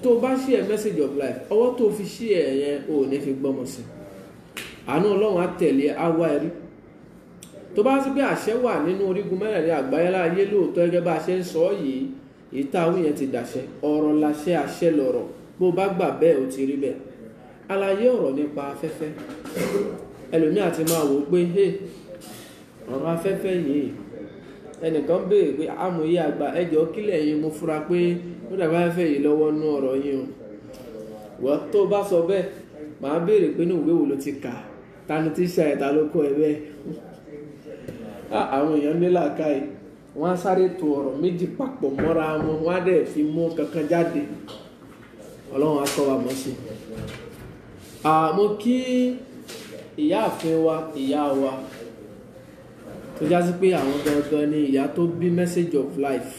S1: tó bá share message of life ọwọ́ tó fi share yẹn ò ní fi gbọ́mọ sí àánú ọlọ́run á tẹ̀lé àwa ẹ̀rí tó bá sí pé àṣẹ wà nínú orígun mẹ́rẹ̀ẹ̀rin àgbáyé láyé lóòótọ́ gẹ́gẹ́ bá a ṣe ń sọ yìí ìtawí yẹn ti dàṣẹ ọ̀rọ̀ láṣẹ àṣẹ lọ̀rọ̀ bó bá gbà bẹ́ẹ̀ ó ti rí bẹ́ẹ̀ àlàyé ọ̀rọ̀ nípa afẹ́fẹ́ ẹlòmíì àti máa wò ó pé ọ̀rọ̀ afẹ́fẹ́ yìí ẹnìkan béèrè pé amòye àgbà ẹjọ́ kílẹ̀ yìí mo fura pé ó dàbí afẹ́fẹ́ yìí lọ́wọ́ nú ọ̀rọ̀ yìí o wọ́n tó bá sọ bẹ́ẹ̀ màá béèrè pé ní ìwé wo ló ti kà tani tí ṣe àìta ló kọ́ ẹ bẹ́ẹ̀ àwọn èèyàn ní làákàyè wọ́n á sáré to ọ̀rọ̀ méjì papọ̀ mọ́ra wọn wọ́n á dẹ̀ fi mú kankan jáde ọlọ́run á kọ́ wa mọ̀ sí mo kí ìyáàfin wa ìyá wa tó já sí pé àwọn gangan ni ìyá tó bí message of life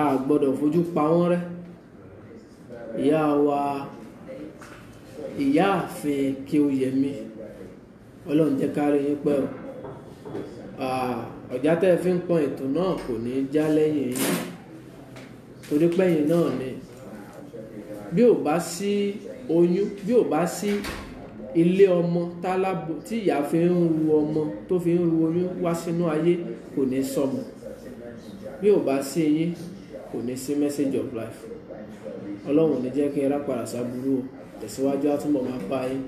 S1: a gbọ́dọ̀ fojú pa wọ́n rẹ́ ìyá wa ìyáàfin kí ó yẹ mí ọlọ́run jẹ́ kárí yín pẹ́ o ọ̀já tẹ́ fi ń pọn ètò náà kò ní já lẹ́yìn yín torí pẹ́yìn náà ni bí ò bá sí oyún bí ò bá sí ilé ọmọ tálábò tí ìyá fi ń ru ọmọ tó fi ń ru oyún wá sínú ayé kò ní sọmọ bí ò bá sí yín kò ní sí message of life ọlọ́run ní jẹ́ kí ẹ rápàdà sábúrú o tẹ̀síwájú àtúmọ̀ máa bá yín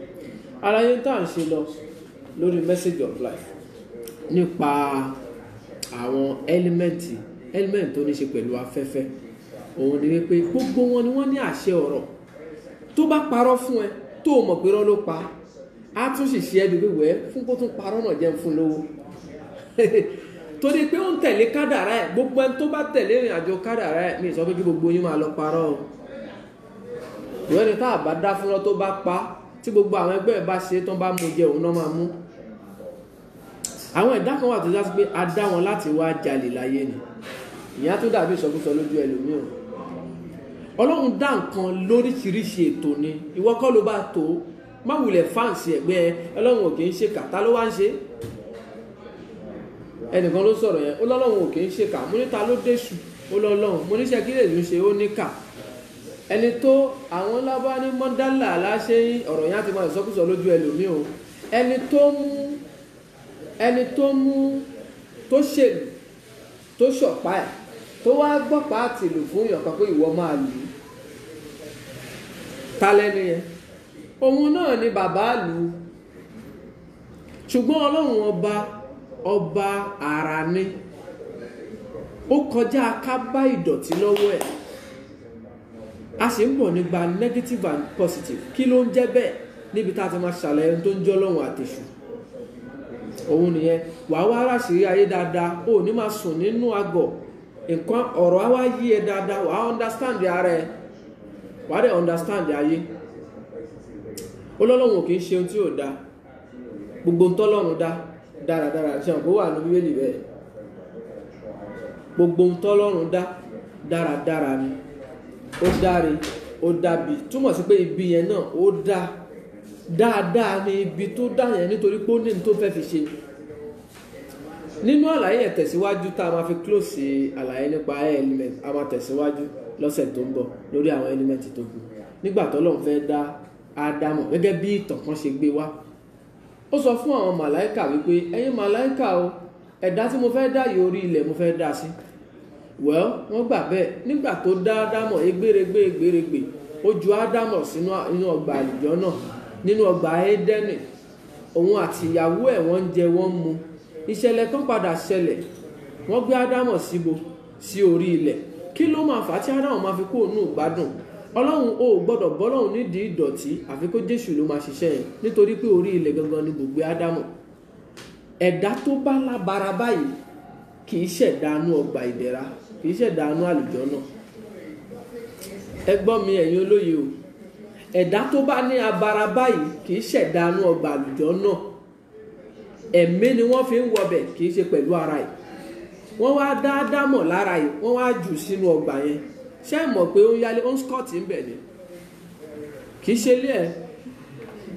S1: ara yín tá à ń ṣe lọ lórí message of life nípa àwọn ẹ́límẹ́ǹtì tó ní ṣe pẹ̀lú afẹ́fẹ́ òun ni wípé gbogbo wọn ni wọ́n ní àṣẹ ọ̀rọ̀ tó bá parọ́ fún ẹ tó mọ̀ pé rọ́ ló pa á tún sì ṣe ẹbí wíwẹ́ fún kó tún parọ́ náà jẹ́ fún lówó torí pé ó ń tẹ̀lé kádàrá ẹ̀ gbogbo ẹni tó bá tẹ̀lé ìrìn àjò kádàrá ẹ̀ mi sọ pé kí gbogbo yín máa lọ parọ́ o ìwé ni tá a bá dá fúnra tó bá pa tí gbogbo àwọn ẹgbẹ́ ẹ̀ bá ṣe tó bá mú jẹ òun náà máa mú àwọn ẹ̀dá kan wà tó já sí pé a dá wọn láti wá jalè láyé ni ìyá tó dàbí ìsọkúsọ lójú ẹlòmíràn ọlọ́run dá nǹkan lóríṣiríṣi ètò ni ìwọ kọ́ ló bá tó má wulẹ̀ fáǹsì ẹ̀gbẹ́ ọlọ́run ò kì í ṣe kàtá ló wá ń ṣe ẹnìkan ló sọ̀rọ̀ yẹn ó lọ́lọ́run ò kì í ṣe kà mo níta ló déṣù ó lọ́lọ́run mo níṣẹ́ kí lè ló ṣe ó ní kà ẹni tó àwọn lábá ní mọ́dálà aláṣẹ ọ̀rọ̀ yẹn á ti máa ìsọkúsọ lójú ẹlòmíràn ẹni tó mú tó ṣọ̀pá ẹ̀ tó wá gbọ́pá àtìlù fún èèyàn kan pé ìwọ máa lù ú ta lẹ́nu yẹn òun náà ni bàbá lù ú ṣùgbọ́n ọlọ́run ọba ara ní ó kọjá ká bá ìdọ̀tí lọ́wọ́ ẹ̀ a sì ń bọ̀ nígbà negative and positive kí ló ń jẹ́ bẹ́ẹ̀ níbi tá a ti máa ṣàlàyé tó ń jẹ́ ọlọ́run àtẹ̀ṣù òun nìyẹn wàá wá ráṣìírí ayé dáadáa ó ní máa sùn nínú àgọ̀ nǹkan ọ̀rọ̀ á wá yí ẹ dáadáa wàá understand ara ẹ wàá dẹ̀ understand ayé ọlọ́run kì í ṣe ohun tí ò dáa gbogbo ohun tọ́lọ́run dá dáradára ṣe àpò wà ní bíbélì bẹ́ẹ̀ gbogbo ohun tọ́lọ́run dá dáradára ni ó dáre ó dábì túmọ̀ sí pé ibi yẹn náà ó dá dáadáa ní ibi tó dá yẹn nítorí pé ó ní tó fẹ́ fi ṣe nínú àlàyé ẹ̀ tẹ̀síwájú tá a máa fi close àlàyé nípa element a máa tẹ̀síwájú lọ́sẹ̀ tó ń bọ̀ lórí àwọn element tó kù nígbà tọ́lọ́run fẹ́ dá Ádámọ̀ gẹ́gẹ́ bí ìtàn kan ṣe gbé wá ó sọ fún àwọn màláíkà wípé ẹ̀yin màláíkà o ẹ̀dá tí mo fẹ́ dá yìí orí ilẹ̀ mo fẹ́ dá sí well wọ́n gbà bẹ́ẹ̀ nígbà tó dá Ádámọ̀ egbèrègbè ó ju Ádámọ̀ sínú ọgbà àlùjọ náà nínú ọgbà Édẹ́nì òun àti ìyàwó ẹ̀ wọ́n ń jẹ wọ́n ń mu ìṣẹ̀lẹ̀ kan padà ṣẹlẹ̀ wọ́n gbé Ádámọ̀ síbo sí orí ilẹ̀ kí ló máa fà á tí Ádámọ̀ máa fi kó òun gbádùn ọlọ́run ò gbọ́dọ̀ bọ́lọ́run nídìí ìdọ̀tí àfi kó Jésù ló máa ṣiṣẹ́ yẹn nítorí pé orí ilẹ̀ gangan ni gbogbo Ádámọ̀ ẹ̀dá tó bá lábara báyìí kì í ṣẹ̀dánú ọgbà ìdẹ̀ra kì í ṣẹ̀dánú àlùjọ náà ẹ gbọ́ mi ẹ̀yin olóye o ẹ̀dá tó bá ní abara báyìí kì í ṣẹ̀dánú ọgbà àlùjọ náà ẹ̀mí ni wọ́n fi ń wọbẹ̀ kì í ṣe pẹ̀lú ara yìí wọ́n wá dá Ádámọ̀ lára yìí wọ́n wá jù sínú ọgbà yẹn ṣé mọ̀ pé ó ń yálé ó ń scott ń bẹ̀ ni kì í ṣe ilé ẹ̀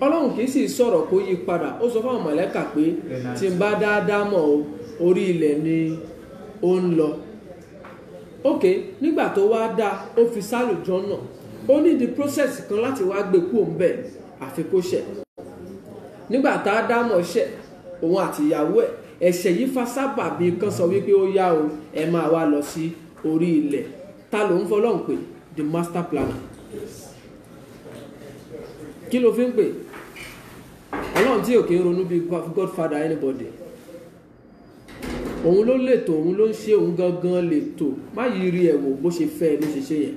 S1: ọlọ́run kì í sì sọ̀rọ̀ kó yí padà ó sọ fún àwọn mọ̀lẹ́kà pé tí n bá dá Ádámọ̀ orí ilẹ̀ ni ó ń lọ ok nígbà tó wá dá ó fi sálùjọ náà ó ní di process kan láti wá gbé kúrò ń bẹ̀ àfi kó ṣẹ̀ nígbà tá Ádámọ̀ ṣẹ̀ òun àti ìyàwó ẹ̀ ẹ̀ṣẹ̀ yìí fa sábàbí kan sọ wípé ó yá o ẹ máa wá lọ sí orí ilẹ̀ ta ló ń fọlọ́run pè the master planner kí ló fi ń pè ọlọ́run tí ò kí ń ronú bí Godfather anybody òun ló lètò, òun ló ń ṣe, òun gangan lètò. Má yí rí ẹ̀ wò bó ṣe fẹ́ ló ṣe ṣe yẹn.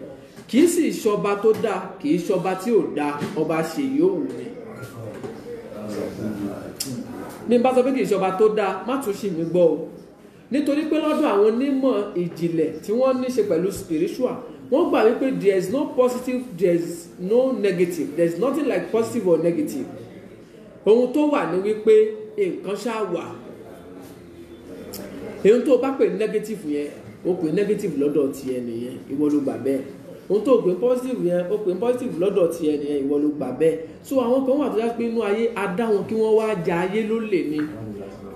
S1: Kì í sì ṣọba tó dáa, kì í ṣọba tí ò dáa, ọba ṣe yóò wù ní. Ní bá sọ pé kì í ṣọba tó dáa, má tún ṣì mí gbọ́ o. Nítorí pé lọ́dọ̀ àwọn onímọ̀ ìjìnlẹ̀ tí wọ́n ní ṣe pẹ̀lú spiritual, wọ́n gbà wípé there is no positive, there is no negative, there is nothing like positive or negative. Ohun tó wà ní wípé nǹkan ṣáà wà. Ohun tó bá pè negative yẹn, ó pè negative lọ́dọ̀ tiẹ̀ nìyẹn, ìwọ ló gbà bẹ́ẹ̀. Ohun tó pè positive yẹn, ó pè positive lọ́dọ̀ tiẹ̀ nìyẹn, ìwọ ló gbà bẹ́ẹ̀. So àwọn kan wà tó yá pé inú ayé a dá wọn kí wọ́n wá ja ayé lólè ni.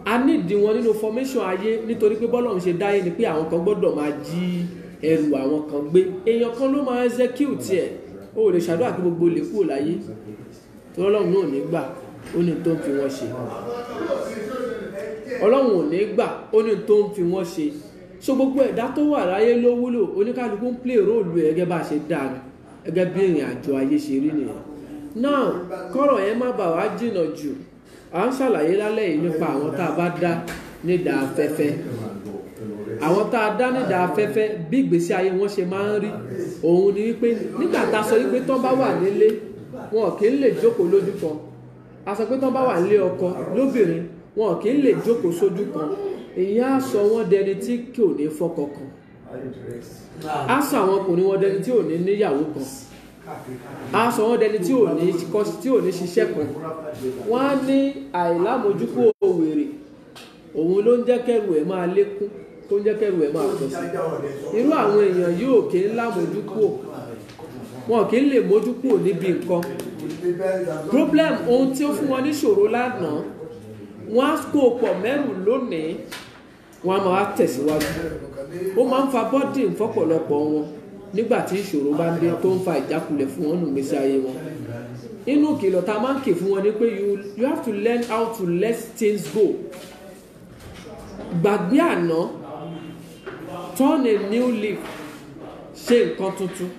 S1: A nídìí wọn nínú formation ayé nítorí pé bọ́lọ́run ṣe dáyé ni pé àwọn kan gbọ́dọ̀ máa jí ẹrù àwọn kan gbé. Èèyàn kan ló máa execute ẹ̀. Ó lè ṣàdúrà kí gbogbo lè kúrò láyé. Ọlọ́run náà ò ní gbà, ó ní tó ń fi wọ́n ṣe. Ọlọ́run ò ní gbà, ó ní tó ń fi wọ́n ṣe. So gbogbo ẹ̀dá tó wà láyé ló wúlò, oníkálukú ń play role ẹ̀ gẹ́gẹ́ bá ṣe dáa ni, gẹ́gẹ́ bí ìrìn àjò ayé ṣe rí nìyẹn. Now kọ́rọ̀ yẹn má bà wá jìnnà jù. À ń ṣàlàyé lálẹ́ yìí nípa àwọn tá a bá dá nídà afẹ́fẹ́. Àwọn tá a dá nídà afẹ́fẹ́ bí ìgbésí ayé wọn ṣe máa ń rí. Òun ni wípé nígbà tá a sọ wípé tán bá wà nílé, wọn kì í lè jókòó lójú kan. A sọ pé tán bá wà nílé ọkọ lóbìnrin, wọn kì í lè jókòó sójú kan. Èyí á sọ wọ́n dẹni tí kò ní fọ́kọ kan. Á sọ àwọn ọkùnrin wọn dẹni tí ò ní níyàwó kan. Á sọ wọ́n dẹni tí ò ní ṣiṣẹ́ kan. Wọ́n á ní àìlámojúkú òwèrè. Òun ló ń jẹ́ kẹ́rù ẹ̀ máa lékún, tó ń jẹ́ kẹ́rù ẹ̀ máa pọ̀ sí. Irú àwọn èèyàn yóò kì í lámojúkú. Wọn kì í lè mójúkú níbi nǹkan. Problem ohun tí ó fún wọn níṣòro lánàá, wọ́n á kó pọ̀ mẹ́rù lónìí, wọ́n á máa tẹ̀síwájú. Ó máa ń fa bọ́dì fọ́pọ̀lọpọ̀ wọn nígbà tí ìṣòro bá ń dé tó ń fa ìjákulẹ̀ fún wọn nù gbèsè ayé wọn. Inú ìkìlọ̀ tá a máa ń kì fún wọn ni pé you have to learn how to let things go. Gbàgbé àná, turn a new leaf, ṣe nǹkan tuntun.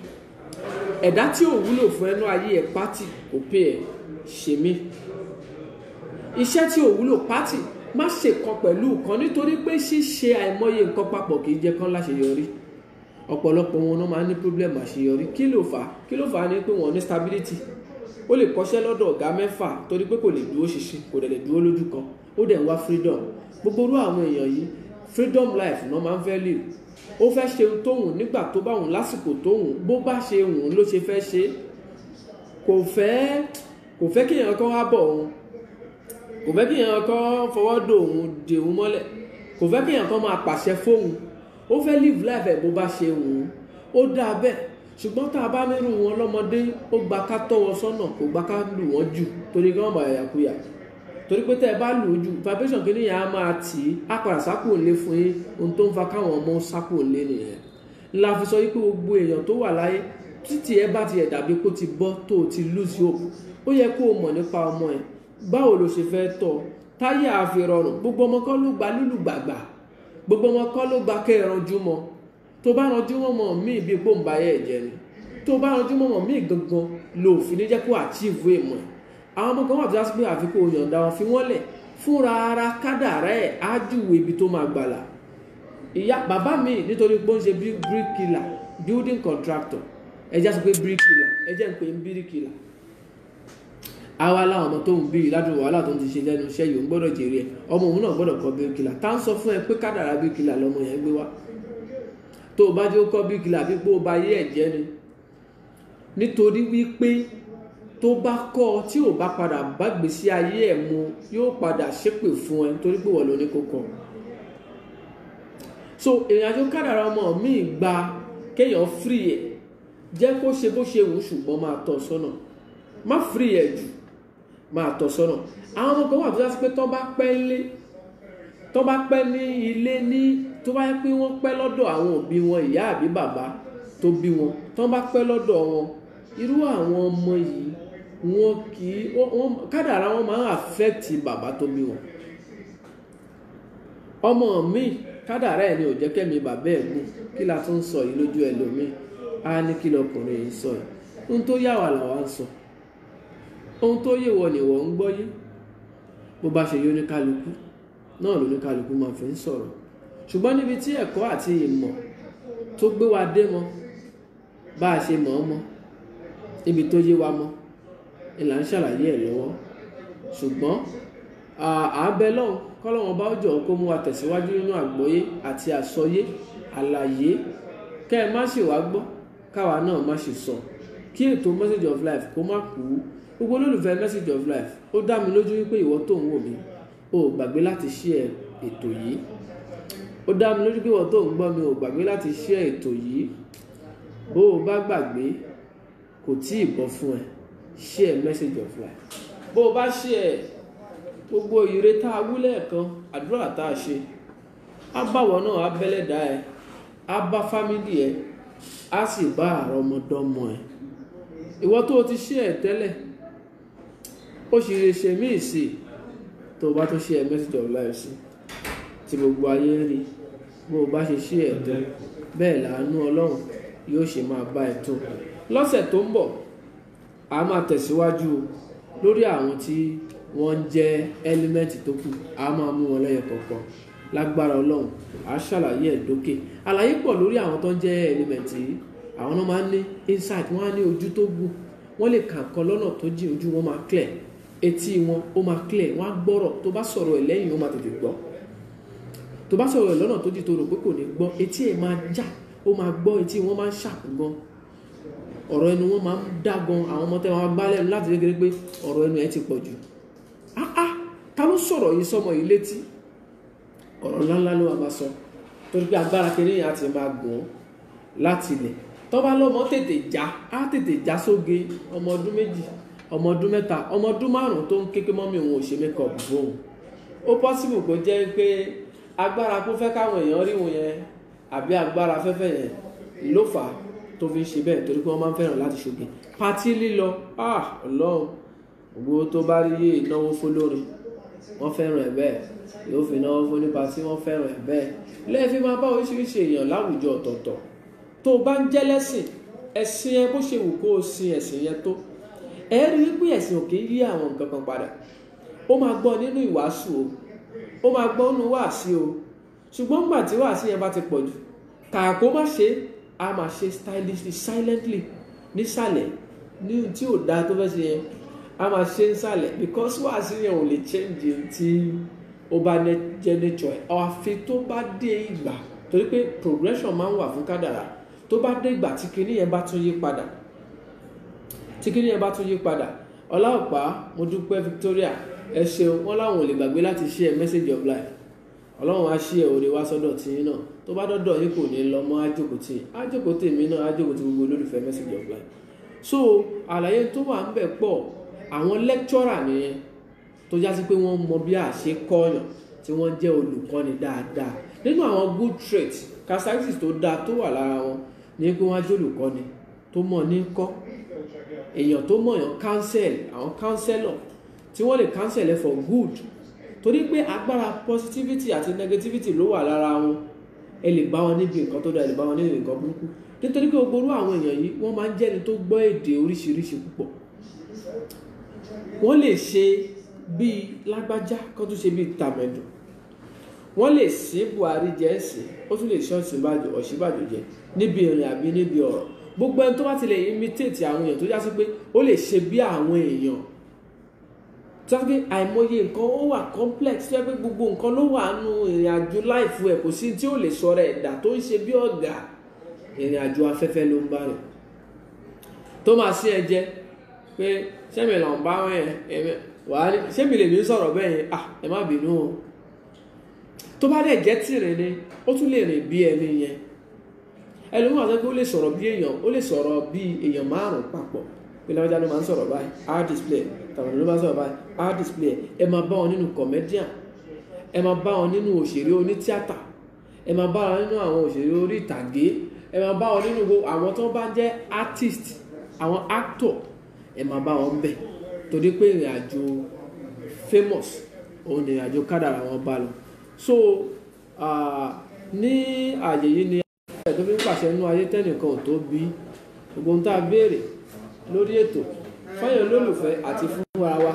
S1: Ẹ̀dá tí ò wúlò fún ẹnu ayé ẹ̀ pátì kò pé ẹ̀ ṣe mí. Iṣẹ́ tí ò wúlò pátì má ṣe kan pẹ̀lú kan nítorí pé ṣíṣe àìmọye nǹkan papọ̀ kì í jẹ́ kán láṣeyọrí. Ọ̀pọ̀lọpọ̀ wọn náà máa ń ní problem àṣeyọrí. Kí ló fà á? Kí ló fà á ni pé wọ́n ní stability. Ó lè kọ́ṣẹ́ lọ́dọ̀ ọ̀gá mẹ́fà torí pé kò lè dúró ṣinṣin, kò dẹ̀ lè dúró lójú kan. Ó dẹ̀ ń wá freedom. Gbogbo irú àwọn èèyàn yìí freedom life náà máa ń fẹ́ live. Ó fẹ́ ṣe ohun tó wùn nígbà tó bá wùn lásìkò tó wùn, bó bá ṣe wùn ló ṣe fẹ́ ṣe. Kò fẹ́ kí èèyàn kan wá bọ̀ òun. Kò fẹ́ kí èèyàn kan fọwọ́ dò òun dè òun mọ́lẹ̀. Kò fẹ́ kí èèyàn kan máa pàṣẹ fóun. Ó fẹ́ live life ẹ̀ bó bá ṣe wùn. Ó dáa bẹ́ẹ̀. Ṣùgbọ́n tá a bá nírú wọn lọ́mọdé, ó gba ká tọ́ wọn sọ́nà, kò gba ká lù wọ́n jù torí kí wọ́n bá yàkuyà. Torí pé tẹ́ ẹ bá lù ú jù, vibration kìíní yẹn á máa tì í, á padà sápò ńlé fún yín. Ohun tó ń fa káwọn ọmọ sápò ńlé nìyẹn. La fi sọ wípé gbogbo èèyàn tó wà láyé títí ẹ bá ti ẹ̀ dàbí kó ti bọ́ tó o ti lose hope. Ó yẹ kó o mọ̀ nípa ọmọ ẹ̀. Báwo lo ṣe fẹ́ tọ́? Táyé àfi rọrùn. Gbogbo ọmọ kọ́ ló gba lúlù gbàgbà. Gbogbo ọmọ kọ́ ló gba kẹ́ ẹranjú mọ́. Tó bá ranjú mọ́ míì bíi pòǹbáyé ẹ̀jẹ̀ ni. Tó bá ranjú mọ́ míì gangan ló fi ní jẹ́ kó achieve èèmọ̀. Àwọn ọmọ kan wà tó yá sí pé àfikún òyìnbá wọn fi wọ́n lẹ̀ fúnra ara kádàrá ẹ̀ á júwe ibi tó máa gbàlà. Ìyá bàbá mi nítorí pé ó ń ṣe bricklayer, building contractor, ẹjẹ́ sọ pé bricklayer, ẹjẹ́ ń pè ń bricklayer. Àwa láwọn ọmọ tó ń bí ládùúgbò wàhálà tó ń ti ṣe lẹ́nu iṣẹ́ yìí ń gbọ́dọ̀ jèrè ẹ̀. Ọmọ òun náà gbọ́dọ̀ kọ́ bricklayer. Tá ń sọ fún ẹ pé kádàrá bricklayer lọmọ yẹn gbé wá. Tó o bá jẹ́ ó kọ́ bricklayer bí pé ó ba ayé ẹ̀ jẹ́ ni. Nítorí wípé tó bá kọ́ ọ tí ò bá padà bá gbèsè ayé ẹ̀ mu yóò padà ṣépè fún ẹ nítorí pé wọ́n ló ní kó kọ́. So ìrìnàjò kádàrá ọmọ mi gba kéèyàn free ẹ̀, jẹ́ kó ṣe bó ṣe wù ṣùgbọ́n máa tọ́ sọ́nà. Má free ẹ̀ jù, máa tọ́ sọ́nà. Àwọn ọmọ kan wà tó yá sí pé tó bá pẹ́ ní ilé ní tó bá yẹ pé wọ́n pẹ́ lọ́dọ̀ àwọn òbí wọn, ìyá àbí bàbá tó bí wọn, tó bá pẹ́ lọ́dọ̀ wọn, irú àwọn ọmọ yìí wọn kì í kádàrá wọn máa ń affect bàbá tó bí wọn. Ọmọ mi kádàrá ẹ̀ ni ò jẹ́ kẹ́mi bàbá ẹ̀ gùn. Kí la tún sọ yìí lójú ẹlòmíì? Á ní kí lọkùnrin yìí sọ yìí. Ohun tó yà wà làwa ń sọ. Ohun tó yé wọ ni wọ́n ń gbọ́ yé. Bó bá ṣe yó ní kálukú náà ló ní kálukú máa fi ń sọ̀rọ̀. ṣùgbọ́n níbi tí ẹ̀kọ́ àti ìmọ̀ tó gbé wa dé mọ́ bá a ṣe mọ̀ ọ́ mọ́ níbi tó yé wa mọ́ ìlà ń ṣàlàyé ẹ̀ lọ́wọ́ ṣùgbọ́n àábẹ́ lọ́hùn kọ́lọ́wọ́n bá jọ̀ kó mú wa tẹ̀síwájú nínú àgbọ́yé àti àsọyé àlàyé kẹ́ ẹ má ṣe wá gbọ́ káwa náà má ṣe sọ kí ètò message of life kó má kú. Gbogbo olólùfẹ́ message of life ó dá mi lójú wípé ìwọ tó ń wò mí o gbàgbé láti share ètò yìí. Ó dá mi lójú pé ìwọ tó ń gbọ́ mi o gbàgbé láti share ètò yìí. Bó o bá gbàgbé kò tí ì bọ́ fún ẹ share message of life. Bó o bá share gbogbo ire tá a wú lẹ́ẹ̀kan àdúrà tá a ṣe á báwọ̀ náà á bẹ́lẹ̀dá ẹ á bá fámílì ẹ á sì bá àrọ́mọdọ́mọ ẹ. Ìwọ tó o ti share tẹ́lẹ̀ ó sì lè ṣe míì sí tó o bá tó share message of life sí tí gbogbo ayé ń rí. Bó o bá ṣe share tó bẹ́ẹ̀ làánú Ọlọ́run yóò ṣe máa bá ẹ tó. Lọ́sẹ̀ tó ń bọ̀ a máa tẹ̀síwájú lórí àwọn tí wọ́n ń jẹ́ ẹ́límẹ́ǹtì tó kù. A máa mú wọn lẹ́yọ kọ̀ọ̀kan lágbára Ọlọ́run. A ṣàlàyé ẹ̀ dókè. Àlàyé pọ̀ lórí àwọn tó ń jẹ́ ẹ́límẹ́ǹtì yìí. Àwọn náà máa ń ní insight, wọ́n á ní ojú tó gùn, wọ́n lè kà nǹkan lọ́nà tó jìn, ojú wọn máa clear, etí wọn ó máa clear, wọ́n á gbọ́rọ̀ tó bá sọ̀rọ̀ ẹ̀ lẹ́yìn ó máa tètè gbọ́. Tó bá sọ̀rọ̀ ẹ̀ lọ́nà tó jìn tó rò pé kò ní gbọ́, etí ẹ̀ máa já, ó máa gbọ́, etí wọn máa ń ṣàpù gan, ọ̀rọ̀ ẹnu wọn máa ń dá gan. Àwọn ọmọ tẹ́ wọn gbá lẹ́nu láti kékeré pé ọ̀rọ̀ ẹnu ẹ̀ ti pọ̀ jù. Ta ló sọ̀rọ̀ yìí sọmọ yìí létí? Ọ̀rọ̀ ńláńlá ló máa sọ torí pé agbára kiri yẹn á ti máa gùn láti ilẹ̀. Tó bá lọ́mọ tètè já, á tètè já sóge. Ọmọ ọdún 2, ọmọ ọdún 3, ọmọ ọdún 5 tó ń kéké mọ́mí òun ò ṣe makeup fóun. Ó possible kó jẹ́ pé agbára kó fẹ́ káwọn èèyàn rí wọn yẹn àbí agbára fẹ́fẹ́ yẹn ló fà á tó fi ń ṣe bẹ́ẹ̀ torí pé wọ́n máa ń fẹ́ràn láti ṣoge. Pátí lílọ, Ọlọ́run gbogbo tó bá rí yé ìnáwó fólórin wọ́n fẹ́ràn ẹ̀ bẹ́ẹ̀, yóò fi náwó fún nípa tí wọ́n fẹ́ràn ẹ̀ bẹ́ẹ̀. Lẹ́ẹ̀fí máa bá oríṣiríṣi èèyàn láwùjọ ọ̀tọ̀ọ̀tọ̀. Tó bá ń jẹ́ lẹ́sìn ẹ̀sìn ẹ bó ṣe wù kó o sin ẹ̀sìn yẹn tó, ẹ rí wípé ẹ̀sìn ò kì í yí àwọn nǹkan kan padà. Ó máa gbọ́ nínú ìwàásù o, ó máa gbọ́ nínú wàásí o, ṣùgbọ́n nígbà tí wàásí yẹn bá ti pọ̀ jù kàkà kó má ṣe a máa ṣe stylishly silently nísàlẹ̀ ní tí ò dáa tó fẹ́ ṣe yẹn a máa ṣe nísàlẹ̀ because wàásí yẹn ò lè change tí ó bá jẹ́ nature ẹ̀ àfi tó bá dé ìgbà torí pé progression máa ń wà fún kádàrá. Tó bá dé ìgbà tí kinní yẹn bá tún yí padà, Ọláọ̀pá mo dúpẹ́ Victoria ẹ ṣeun, wọ́n láwọn ò lè gbàgbé láti share message of life. Ọlọ́run á share oore wá sọ́dọ̀ tí yín náà. Tó bá dọ́dọ̀ yín kò ní lọ mọ́ ájókòó tèmi náà, ájókòó tí gbogbo olólùfẹ́ message of life. So àlàyé tó wà ń bẹ̀ pọ̀. Àwọn lecturer nìyẹn tó já sí pé wọ́n mọ bí a ṣe kọ́yàn tí wọ́n jẹ́ olùkọ́ni dáadáa. Nínú àwọn good traits characteristics tó dáa tó wà lára wọn ní pé wọ́n á jẹ́ olùkọ́ni tó mọ̀ ní kọ́. Èèyàn tó mọ̀ yàn counsel, àwọn counselor tí wọ́n lè counsel for good torí pé agbára positivity àti negativity ló wà lára wọn. Ẹ lè bá wọn níbi nǹkan tó dáa, ẹ lè bá wọn níbi nǹkan burúkú nítorí pé gbogbo àwọn èèyàn yìí wọ́n máa ń jẹ́ni tó gbọ́ èdè oríṣiríṣi púpọ̀. Wọ́n lè ṣe bíi lágbájá kó tún ṣe bíi tàmẹ̀dù. Wọ́n lè sí Buhari jẹ́ ẹ̀sìn, ó tún lè ṣe Ọ̀ṣínbàjò jẹ́ níbi ìrìn àbí níbi ọ̀rọ̀. Gbogbo ẹni tó bá ti lè imitate àwọn èèyàn tó já sí pé ó lè ṣe bí àwọn èèyàn. Tó já sí pé àìmọye nǹkan ó wà complex, tó já pé gbogbo nǹkan ló wà nínú ìrìn àjò life ẹ̀, kò sí tí ó lè sọ̀rọ̀ ẹ̀dà tó ń ṣe bí ọ̀gá. Ìrìn àjò afẹ́fẹ́ ló ń bá rẹ̀. Tó máa sí ẹ jẹ́ pé sẹ́mi là ń bá wọn yẹn wàá ní sẹ́mi lè mi sọ̀rọ̀ bẹ́ẹ̀ yẹn ẹ má bínú o. Tó bá dẹ̀ jẹ́ tìrìn ni ó tún lè rìn bí ẹni yẹn. Ẹlòmíràn sọ pé ó lè sọ̀rọ̀ bí èèyàn, ó lè sọ̀rọ̀ bí èèyàn 5 papọ̀ pé láwùjọ ló máa ń sọ̀rọ̀ báyìí á display, tàwọn ló máa ń sọ̀rọ̀ báyìí á display. Ẹ máa bá wọn nínú comedian, ẹ máa bá wọn nínú òṣèré onítíátà, ẹ máa bá wọn nínú àwọn òṣèré orí ìtàgé, ẹ máa bá wọn nínú àwọn tó bá jẹ́ artist, àwọn actor, ẹ máa bá wọn bẹ̀ torí pé ìrìn àjò famous òun ni ìrìn àjò kádàrá wọn bá lọ. So ní àyè yìí ni ẹ̀ tó fi ń pàṣẹ inú ayé tẹ́nìkan ò tó bí gbogbo ohun tá a béèrè lórí ètò fẹ́yìn olólùfẹ́ àti fún ara wa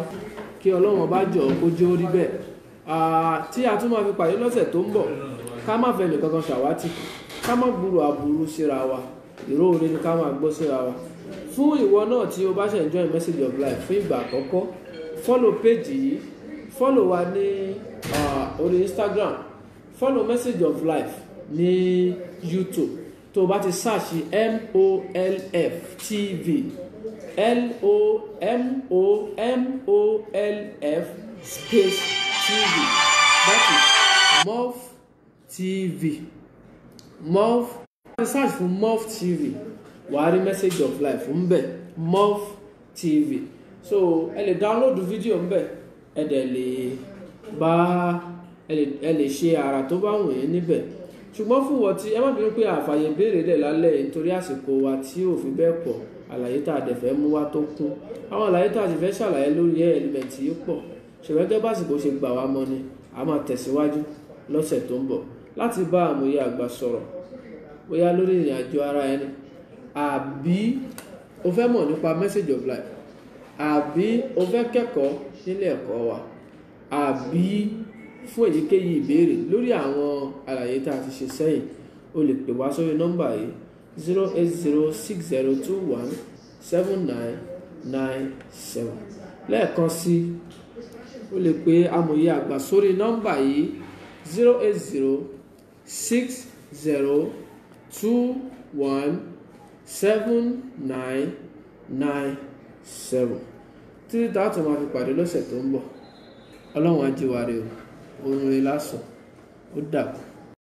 S1: kí Ọlọ́run bá jọ kó jẹ́ orí bẹ́ẹ̀. Tí a tún máa fi pàdé lọ́sẹ̀ tó ń bọ̀ ká má fẹ́ nìkankan ṣàwátì, ká má gbúrò aburú síra wa, ìró oore ni ká máa gbọ́ síra wa. Fún ìwọ náà tí o bá ṣe enjoy Message of Life fún ìgbà àkọ́kọ́, follow page yìí, follow wa ní orí Instagram, follow Message of Life ní YouTube. Tó o bá ti search MOLF TV, LOMOLF space TV, that is MOLF TV. MOLF, search for MOLF TV, wàá rí Message of Life ń bẹ̀, MOLF TV. So ẹ lè download video ń bẹ̀, ẹ dẹ̀ lè ṣe àrà tó bá wù yín níbẹ̀. Ṣùgbọ́n fún wọ́n tí ẹ má bínú pé àfààyè béèrè dẹ̀ lálẹ́ nítorí àsìkò wa tí ò fi bẹ́ẹ̀ pọ̀, àlàyé tá a dẹ̀ fẹ́ mú wá tó kún. Àwọn àlàyé tá a sì fẹ́ ṣàlàyé lórí element yìí pọ̀. Ṣùgbọ́n gẹ́gẹ́ básìkò ṣe gbà wá mọ́ ni a máa tẹ̀síwájú lọ́sẹ̀ tó ń bọ̀ láti bá àmúyẹ àgbà sọ̀rọ̀, bóyá lórí ìrìn àjò ara ẹni, àbí o fẹ́ mọ̀ nípa Message of Life, àbí o fẹ́ kẹ́kọ̀ọ́ nílé ẹ̀kọ́ wa, àbí fún èyíkéyìí ìbéèrè lórí àwọn àlàyé tá a ti ṣe sẹ́yìn, o lè pè wá sórí nọ́mbà yìí 08060217997. lẹ́ẹ̀kan sí, o lè pe amòye àgbà sórí nọ́mbà yìí 08060217997. títí tá a tún máa fi pàdé lọ́sẹ̀ tó ń bọ̀, Ọlọ́run á jí wa rè o, oorun rẹ̀ lásán, ó dàbọ̀.